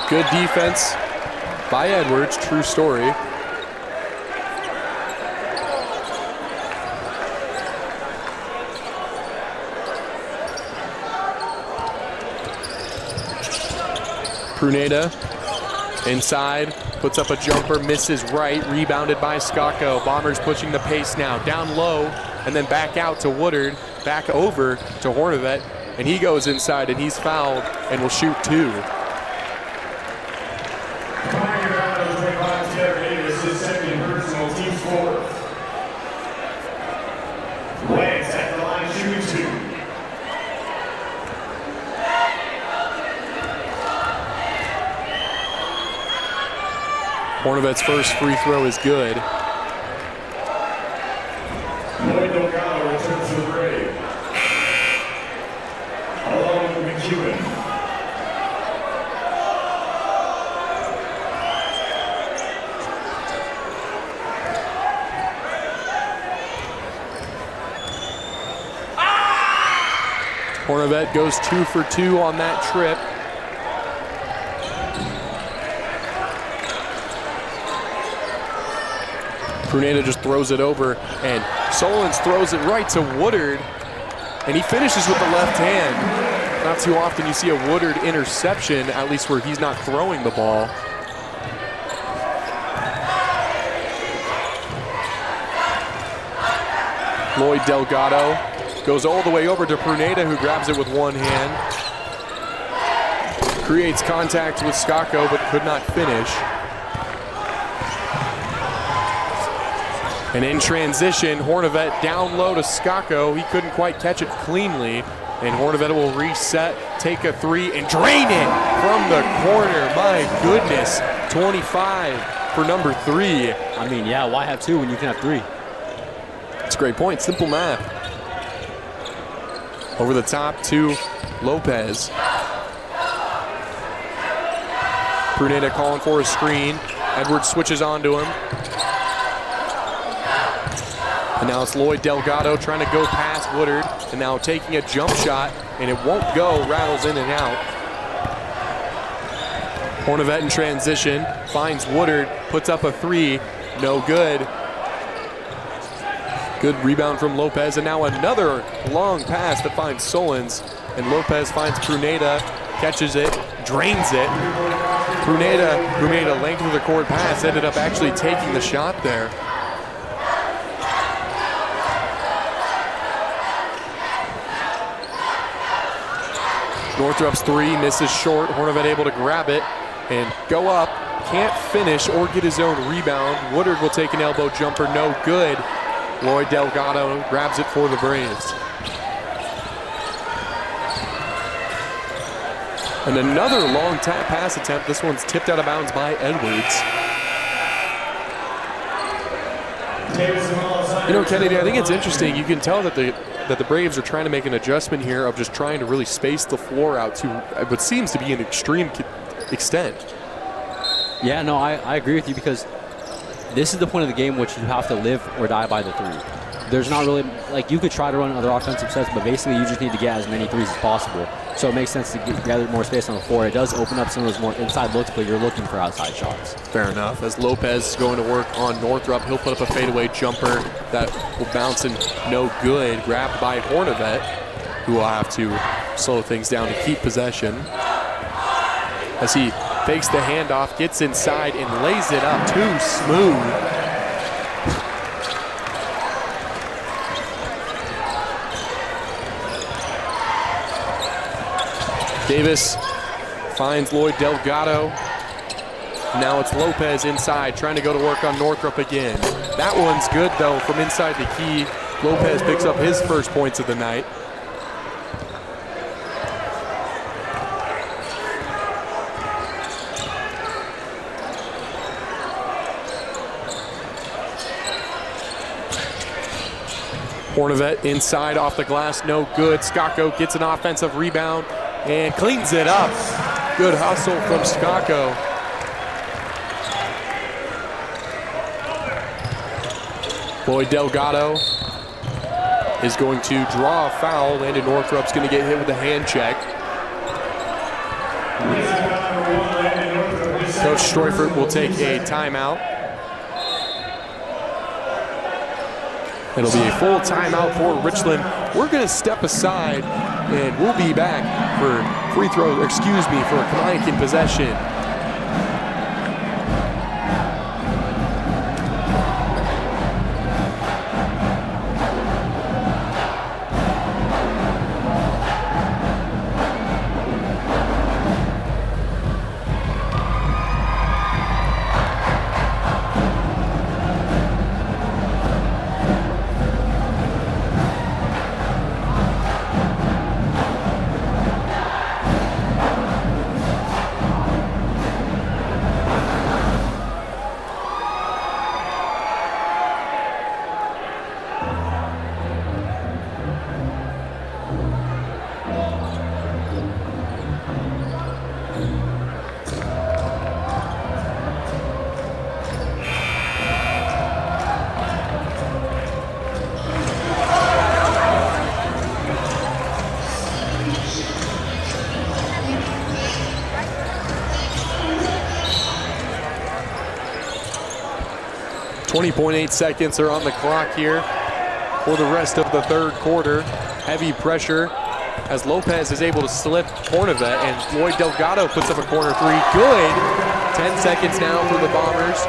Good defense by Edwards, true story. Pruneda inside, puts up a jumper, misses right, rebounded by Skako. Bombers pushing the pace now, down low, and then back out to Woodard, back over to Hornevet, and he goes inside and he's fouled and will shoot two. Lance at the line, shooting two. Hornevet's first free throw is good. Lloyd Delgado returns to the Braves. Along with McEwen. Hornevet goes 2 for 2 on that trip. Pruneda just throws it over, and Solons throws it right to Woodard, and he finishes with the left hand. Not too often you see a Woodard interception, at least where he's not throwing the ball. Lloyd Delgado goes all the way over to Pruneda, who grabs it with one hand. Creates contact with Skako, but could not finish. And in transition, Hornevet down low to Skako. He couldn't quite catch it cleanly. And Hornevet will reset, take a three, and drain it from the corner. My goodness, 25 for number 3. I mean, yeah, why have 2 when you can have 3? That's a great point, simple math. Over the top to Lopez. Pruneda calling for a screen. Edwards switches onto him. And now it's Lloyd Delgado trying to go past Woodard, and now taking a jump shot, and it won't go, rattles in and out. Hornevet in transition, finds Woodard, puts up a 3, no good. Good rebound from Lopez, and now another long pass that finds Solons, and Lopez finds Pruneda, catches it, drains it. Pruneda, who made a length of the court pass, ended up actually taking the shot there. Northrup's 3 misses short. Hornevet able to grab it and go up. Can't finish or get his own rebound. Woodard will take an elbow jumper, no good. Lloyd Delgado grabs it for the Braves. And another long pass attempt. This one's tipped out of bounds by Edwards. You know, Kennedy, I think it's interesting. You can tell that the Braves are trying to make an adjustment here of just trying to really space the floor out to what seems to be an extreme extent. Yeah, no, I agree with you, because this is the point of the game which you have to live or die by the 3. There's not really, like, you could try to run other offensive sets, but basically you just need to get as many 3s as possible. So it makes sense to gather more space on the floor. It does open up some of those more inside looks, but you're looking for outside shots. Fair enough. As Lopez is going to work on Northrup, he'll put up a fadeaway jumper that will bounce and no good. Grabbed by Hornevet, who will have to slow things down to keep possession. As he fakes the handoff, gets inside and lays it up too smooth. Davis finds Lloyd Delgado. Now it's Lopez inside, trying to go to work on Northrup again. That one's good, though, from inside the key. Lopez picks up his first points of the night. Hornevet inside off the glass, no good. Skako gets an offensive rebound and cleans it up. Good hustle from Skako. Lloyd Delgado is going to draw a foul. Landon Northrup's going to get hit with a hand check. Coach Streufert will take a timeout. It'll be a full timeout for Richland. We're going to step aside, and we'll be back for for a Kamiakin possession. .8 seconds are on the clock here for the rest of the third quarter. Heavy pressure as Lopez is able to slip Hornevet, and Lloyd Delgado puts up a corner 3. Good. 10 seconds now for the Bombers,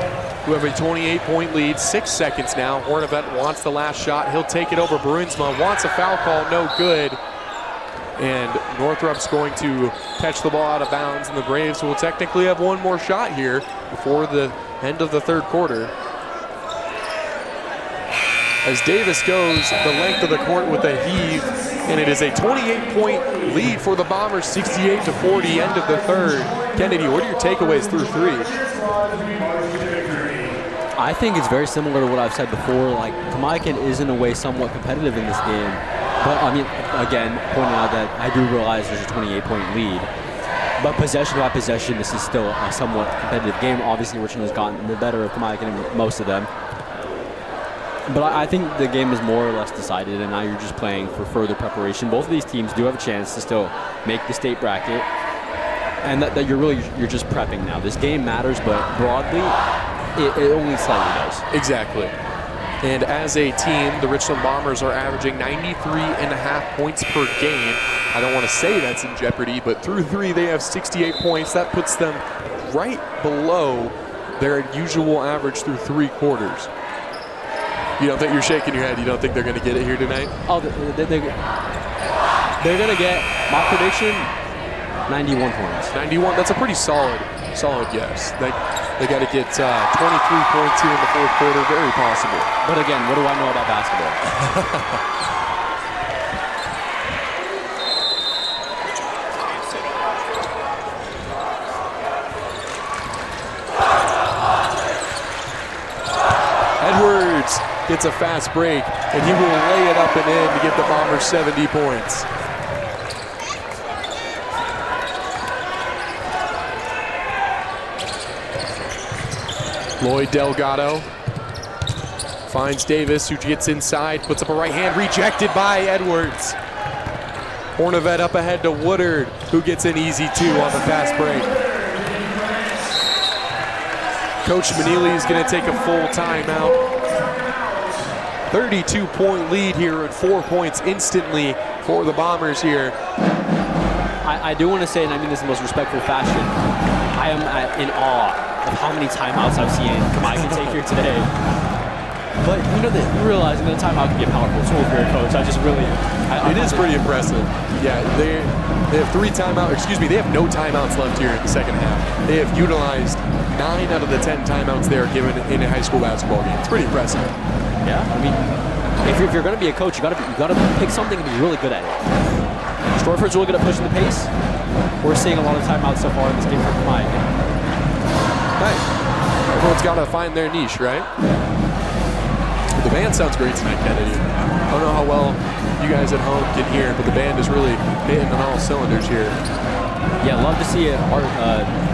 who have a 28-point lead. 6 seconds now. Hornevet wants the last shot. He'll take it over Bruinsma. Wants a foul call. No good. And Northrup's going to catch the ball out of bounds, and the Braves will technically have one more shot here before the end of the third quarter. as Davis goes the length of the court with a heave, and it is a 28-point lead for the Bombers, 68-40, end of the third. Kennedy, what are your takeaways through three? I think it's very similar to what I've said before. Like, Kamiakin is in a way somewhat competitive in this game. But, I mean, again, pointing out that I do realize there's a 28-point lead. But possession by possession, this is still a somewhat competitive game. Obviously, Richland has gotten the better of Kamiakin in most of them. But I think the game is more or less decided, and now you're just playing for further preparation. Both of these teams do have a chance to still make the state bracket. And that you're just prepping now. This game matters, but broadly, it only slightly does. Exactly. And as a team, the Richland Bombers are averaging 93.5 points per game. I don't want to say that's in jeopardy, but through three, they have 68 points. That puts them right below their usual average through three quarters. You don't think, you're shaking your head, you don't think they're going to get it here tonight? Oh, they're going to get, my prediction, 91 points. 91, that's a pretty solid guess. They got to get 23 points here in the fourth quarter, very possible. But again, what do I know about basketball? Edwards gets a fast break, and he will lay it up and in to give the Bombers 70 points. Lloyd Delgado finds Davis, who gets inside, puts up a right hand, rejected by Edwards. Hornavet up ahead to Woodard, who gets an easy two on the fast break. Coach Manili is going to take a full timeout. 32-point lead here and 4 points instantly for the Bombers here. I do want to say, and I mean this in the most respectful fashion, I am in awe of how many timeouts I've seen Kamiakin take here today. But you know that you realize that a timeout can be a powerful tool for your coach. It is pretty impressive. Yeah, they have they have no timeouts left here in the second half. They have utilized 9 out of the 10 timeouts they are given in a high school basketball game. It's pretty impressive. Yeah, I mean, if you're going to be a coach, you got to pick something and be really good at it. Stortford's really good at pushing the pace. We're seeing a lot of timeouts so far in this game from Kamiakin. Hey, everyone's got to find their niche, right? The band sounds great tonight, Kennedy. I don't know how well you guys at home can hear, but the band is really hitting on all cylinders here. Yeah, love to see an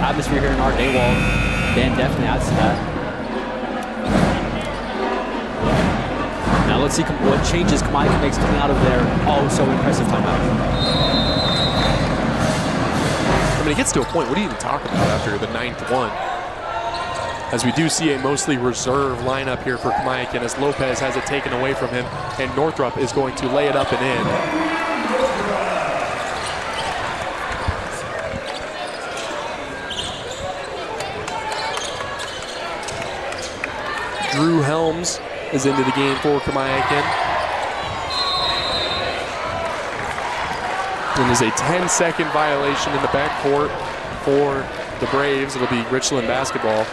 atmosphere here in Art Dawald. Band definitely adds to that. Now let's see what changes Kamiakin makes coming out of their so impressive timeout. I mean, it gets to a point, what do you even talk about after the 9th one? As we do see a mostly reserve lineup here for Kamiakin, as Lopez has it taken away from him, and Northrup is going to lay it up and in. Drew Helms is into the game for Kamiakin. And there's a 10-second violation in the backcourt for the Braves. It'll be Richland basketball.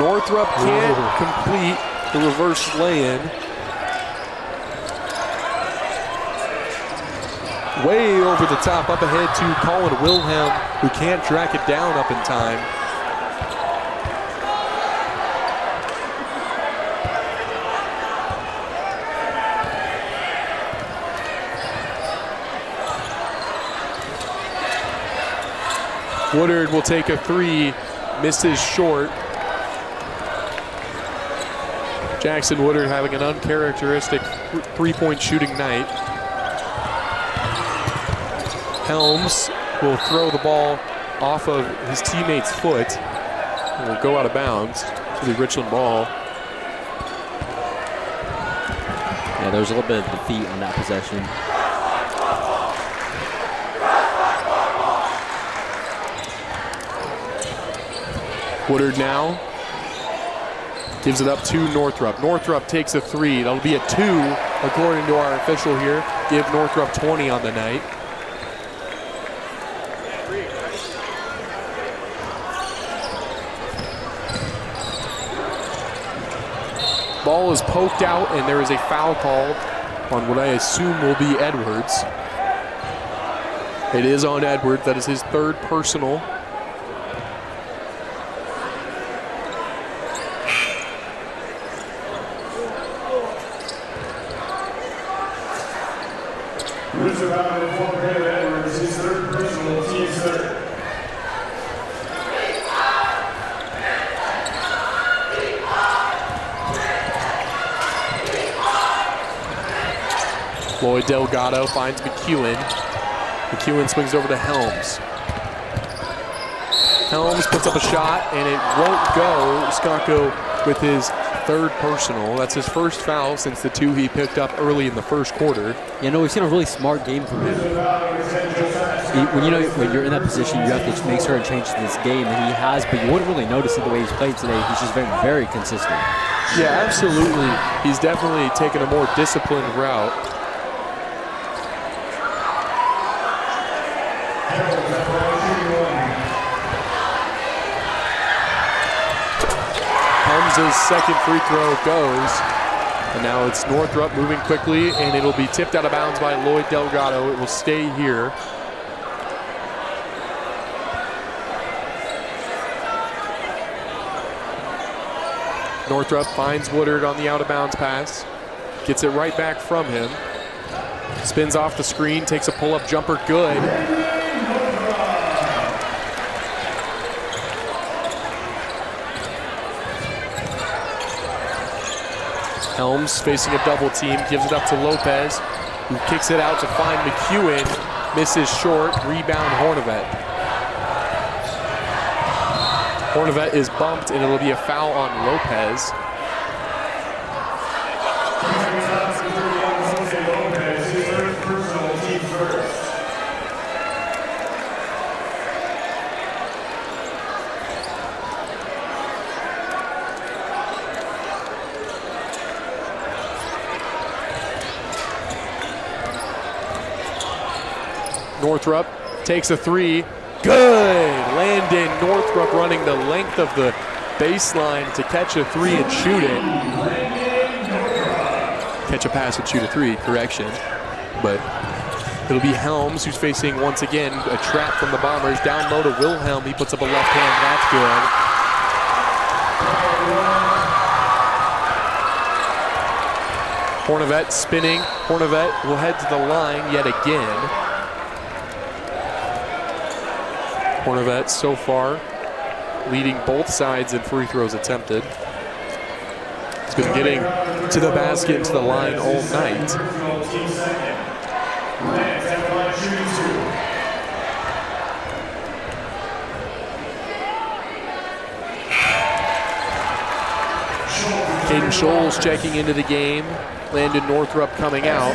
Northrup can't complete the reverse lay-in. Way over the top, up ahead to Colin Wilhelm, who can't track it down up in time. Woodard will take a three, misses short. Jackson Woodard having an uncharacteristic three-point shooting night. Helms will throw the ball off of his teammate's foot and will go out of bounds to the Richland ball. Yeah, there was a little bit of defeat on that possession. Woodard now gives it up to Northrup. Northrup takes a three. That'll be a two, according to our official here. Give Northrup 20 on the night. Ball is poked out, and there is a foul called on what I assume will be Edwards. It is on Edwards. That is his third personal. Roosevelt and former Graham Edwards, his third personal, team's third. Lloyd Delgado finds McEwen. McEwen swings over to Helms. Helms puts up a shot, and it won't go. Skako with his third personal. That's his first foul since the two he picked up early in the first quarter. You know, we've seen a really smart game from him. When you're in that position, you have to make certain changes in this game, and he has, but you wouldn't really notice it the way he's played today. He's just very, very consistent. Yeah, absolutely. He's definitely taken a more disciplined route. Helms' second free throw goes, and now it's Northrup moving quickly, and it'll be tipped out of bounds by Lloyd Delgado. It will stay here. Northrup finds Woodard on the out-of-bounds pass, gets it right back from him, spins off the screen, takes a pull-up jumper, good. Helms facing a double team, gives it up to Lopez, who kicks it out to find McEwen, misses short, rebound Hornevet. Hornevet is bumped, and it'll be a foul on Lopez. Northrup takes a three. Good! Landon Northrup running the length of the baseline to catch a three and shoot it. Catch a pass and shoot a three, correction. But it'll be Helms who's facing, once again, a trap from the Bombers. Down low to Wilhelm. He puts up a left hand. That's good. Hornevet spinning. Hornevet will head to the line yet again. Hornevet so far leading both sides in free throws attempted. He's been getting to the basket and to the line all night. Caden Scholes checking into the game. Landon Northrup coming out.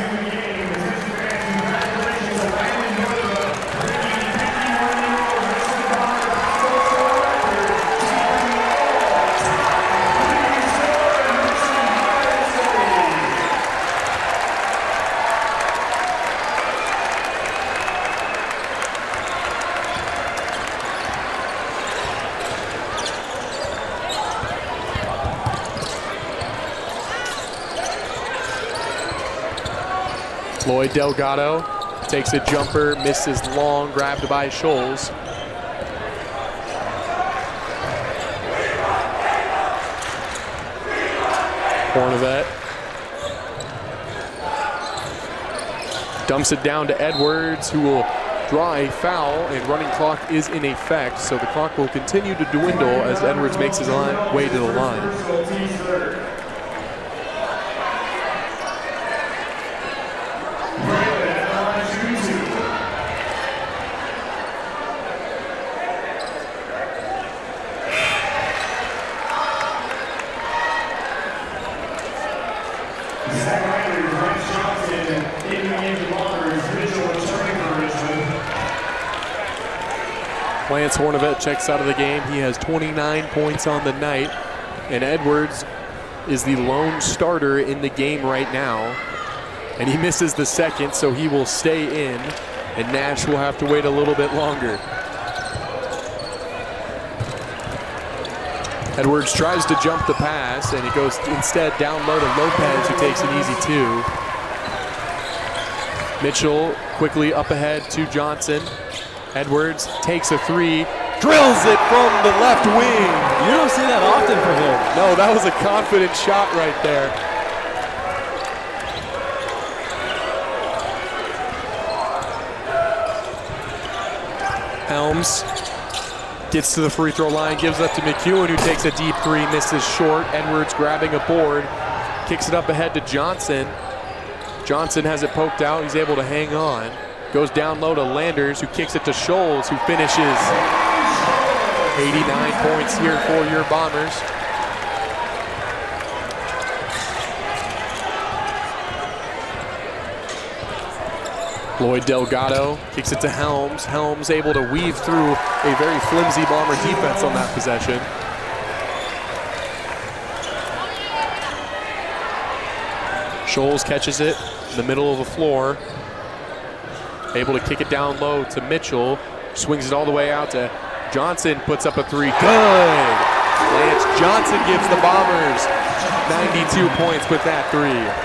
Lloyd Delgado takes a jumper, misses long, grabbed by Scholes. Hornevet dumps it down to Edwards, who will draw a foul, and running clock is in effect, so the clock will continue to dwindle as Edwards makes his way to the line. Lance Hornevet checks out of the game. He has 29 points on the night, and Edwards is the lone starter in the game right now. And he misses the second, so he will stay in, and Nash will have to wait a little bit longer. Edwards tries to jump the pass, and he goes instead down low to Lopez, who takes an easy 2. Mitchell quickly up ahead to Johnson. Edwards takes a 3, drills it from the left wing. You don't see that often from him. No, that was a confident shot right there. Helms gets to the free throw line, gives up to McEwen, who takes a deep 3, misses short. Edwards grabbing a board, kicks it up ahead to Johnson. Johnson has it poked out, he's able to hang on. Goes down low to Landers, who kicks it to Scholes, who finishes. 89 points here for your Bombers. Lloyd Delgado kicks it to Helms. Helms able to weave through a very flimsy Bomber defense on that possession. Scholes catches it in the middle of the floor. Able to kick it down low to Mitchell. Swings it all the way out to Johnson, puts up a 3. Good! Lance Johnson gives the Bombers 92 points with that 3.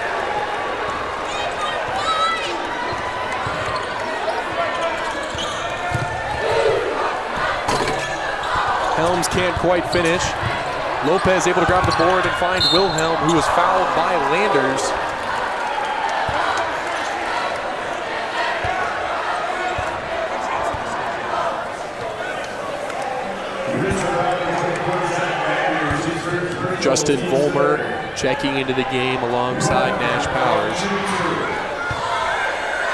Helms can't quite finish. Lopez able to grab the board and find Wilhelm, who was fouled by Landers. Justin Vollmer checking into the game alongside Nash Powers.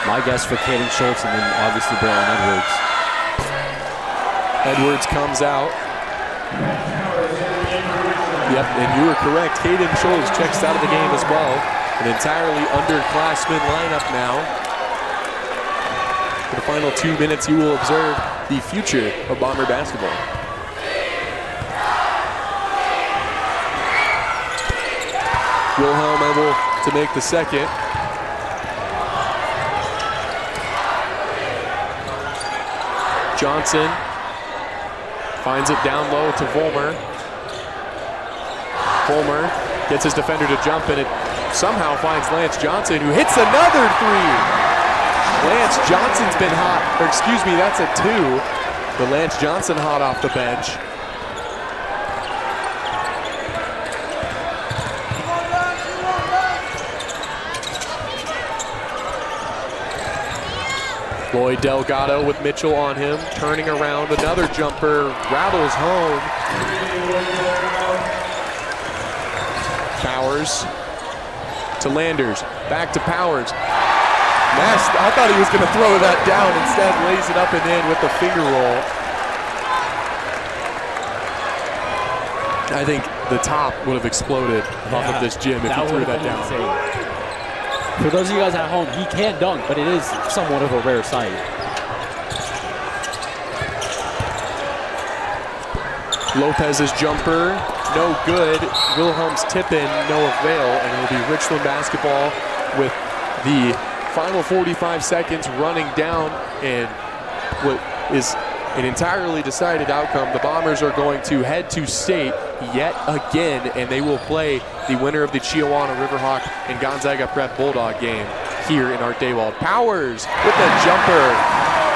My guess for Caden Schultz and then obviously Braylon Edwards. Edwards comes out. Yep, and you were correct. Caden Schultz checks out of the game as well. An entirely underclassmen lineup now. For the final 2 minutes, you will observe the future of Bomber basketball. Wilhelm able to make the second. Johnson finds it down low to Vollmer. Vollmer gets his defender to jump, and it somehow finds Lance Johnson, who hits another 3. Lance Johnson's been hot, or excuse me, that's a 2. But Lance Johnson hot off the bench. Lloyd Delgado with Mitchell on him, turning around, another jumper, rattles home. Powers to Landers, back to Powers. Nash, I thought he was going to throw that down, instead lays it up and in with the finger roll. I think the top would have exploded off of this gym if he threw that down. Insane. For those of you guys at home, he can dunk, but it is somewhat of a rare sight. Lopez's jumper, no good. Wilhelm's tip-in, no avail, and it'll be Richland basketball with the final 45 seconds running down, and what is an entirely decided outcome. The Bombers are going to head to state yet again, and they will play the winner of the Chiawana Riverhawk and Gonzaga Prep Bulldog game here in Art Dawald. Powers with the jumper.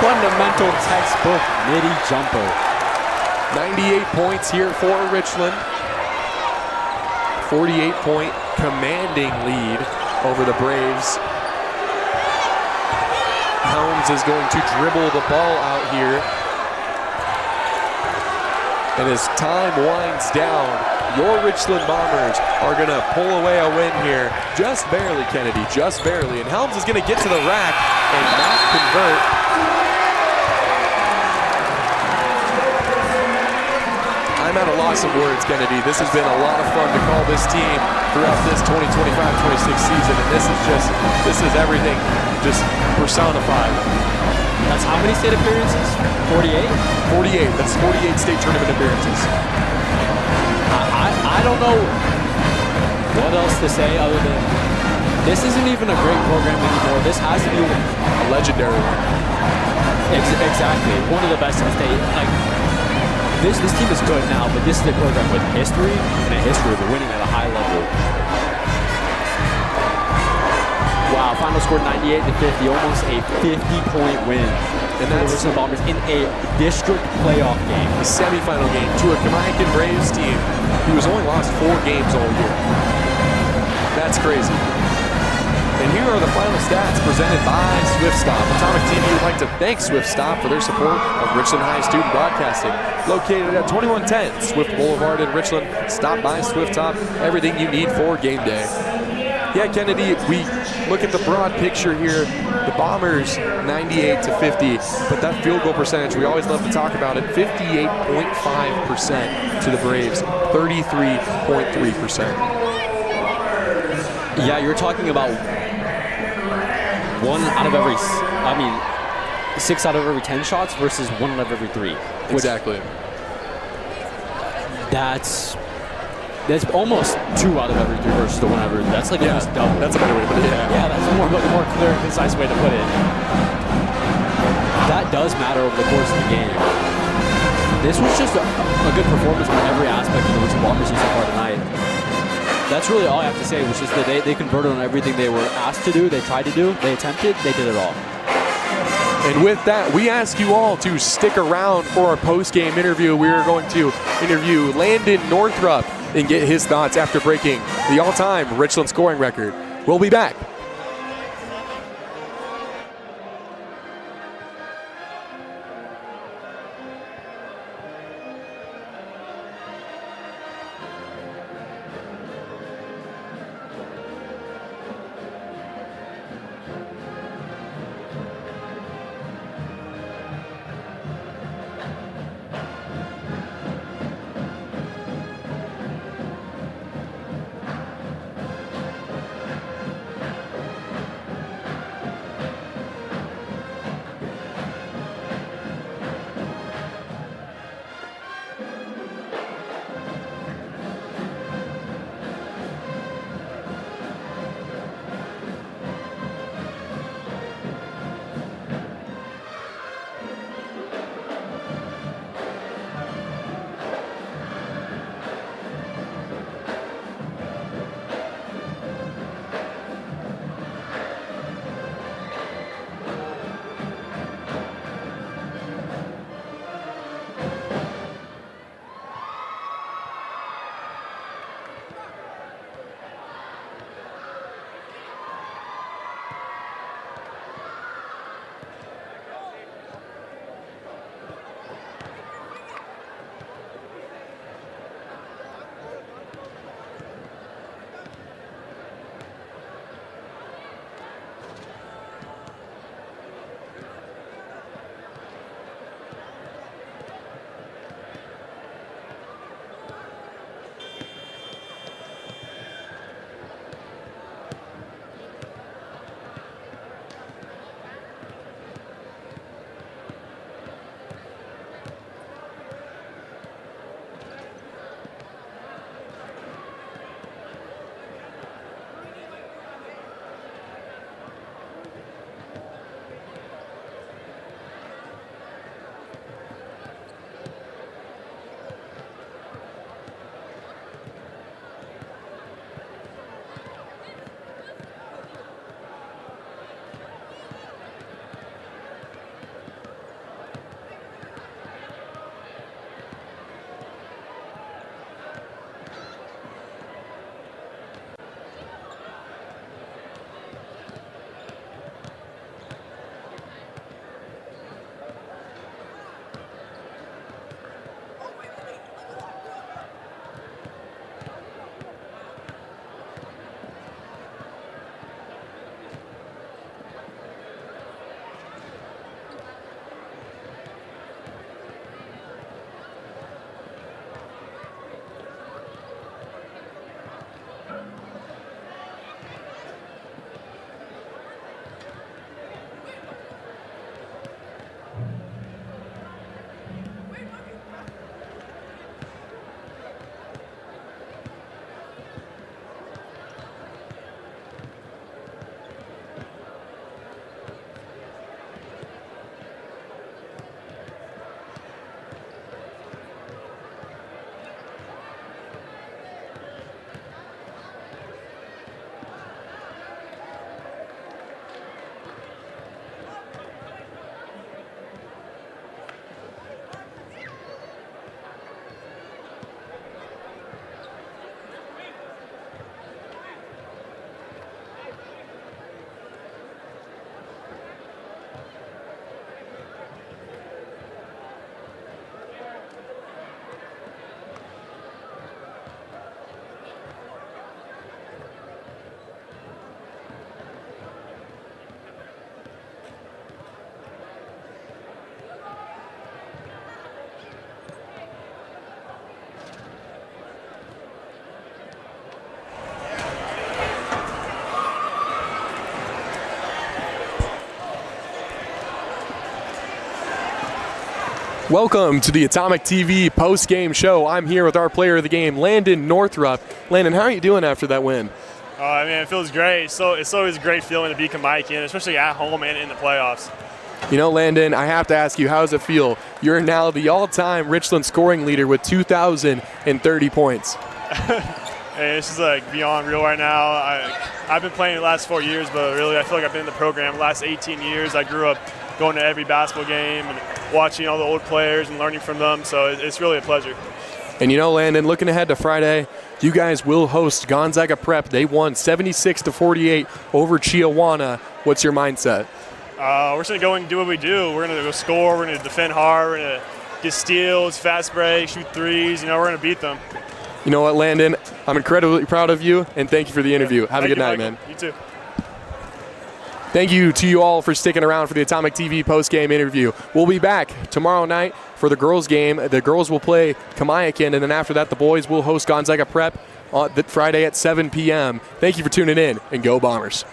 Fundamental textbook midi jumper. 98 points here for Richland. 48-point commanding lead over the Braves. Helms is going to dribble the ball out here. And as time winds down, your Richland Bombers are going to pull away a win here. Just barely, Kennedy, just barely. And Helms is going to get to the rack and not convert. I'm at a loss of words, Kennedy. This has been a lot of fun to call this team throughout this 2025-26 season. And this is everything just personified. That's how many state appearances? 48? 48. That's 48 state tournament appearances. I don't know what else to say other than this isn't even a great program anymore. This has to be a legendary one. Exactly. One of the best in the state. Like, this team is good now, but this is a program with history and a history of winning at a high level. Wow, final score 98-50, almost a 50-point win. And that's the Richland Bombers in a district playoff game. A semifinal game to a Kamiakin Braves team who has only lost 4 games all year. That's crazy. And here are the final stats presented by SwiftStop. Atomic TV would like to thank SwiftStop for their support of Richland High Student Broadcasting. Located at 2110 Swift Boulevard in Richland, stop by SwiftStop, everything you need for game day. Yeah, Kennedy, we look at the broad picture here. The Bombers, 98-50, but that field goal percentage, we always love to talk about it, 58.5% to the Braves, 33.3%. Yeah, you're talking about 6 out of every 10 shots versus 1 out of every 3. Exactly. That's almost 2 out of every 3 versus the 1 out of every 3. That's like almost double. That's a better way to put it. Yeah, that's a more clear and concise way to put it. That does matter over the course of the game. This was just a good performance from every aspect of the Richland Bombers so far tonight. That's really all I have to say, which is that they converted on everything they were asked to do, they tried to do, they attempted, they did it all. And with that, we ask you all to stick around for our post-game interview. We are going to interview Landon Northrup and get his thoughts after breaking the all-time Richland scoring record. We'll be back. Welcome to the Atomic TV post-game show. I'm here with our player of the game, Landon Northrup. Landon, how are you doing after that win? I mean, it feels great. It's always a great feeling to beat Kamiakin, especially at home and in the playoffs. You know, Landon, I have to ask you, how does it feel? You're now the all-time Richland scoring leader with 2,030 points. Hey, this is like beyond real right now. I've been playing the last 4 years, but really I feel like I've been in the program the last 18 years. I grew up going to every basketball game and watching all the old players and learning from them, so it's really a pleasure. And you know, Landon, looking ahead to Friday, you guys will host Gonzaga Prep. They won 76-48 over Chiawana. What's your mindset? We're just going to go and do what we do. We're going to go score. We're going to defend hard. We're going to get steals, fast break, shoot threes. You know, we're going to beat them. You know what, Landon? I'm incredibly proud of you, and thank you for the interview. Have a good night, man. You too. Thank you to you all for sticking around for the Atomic TV post-game interview. We'll be back tomorrow night for the girls' game. The girls will play Kamiakin, and then after that, the boys will host Gonzaga Prep on Friday at 7 p.m. Thank you for tuning in, and go Bombers.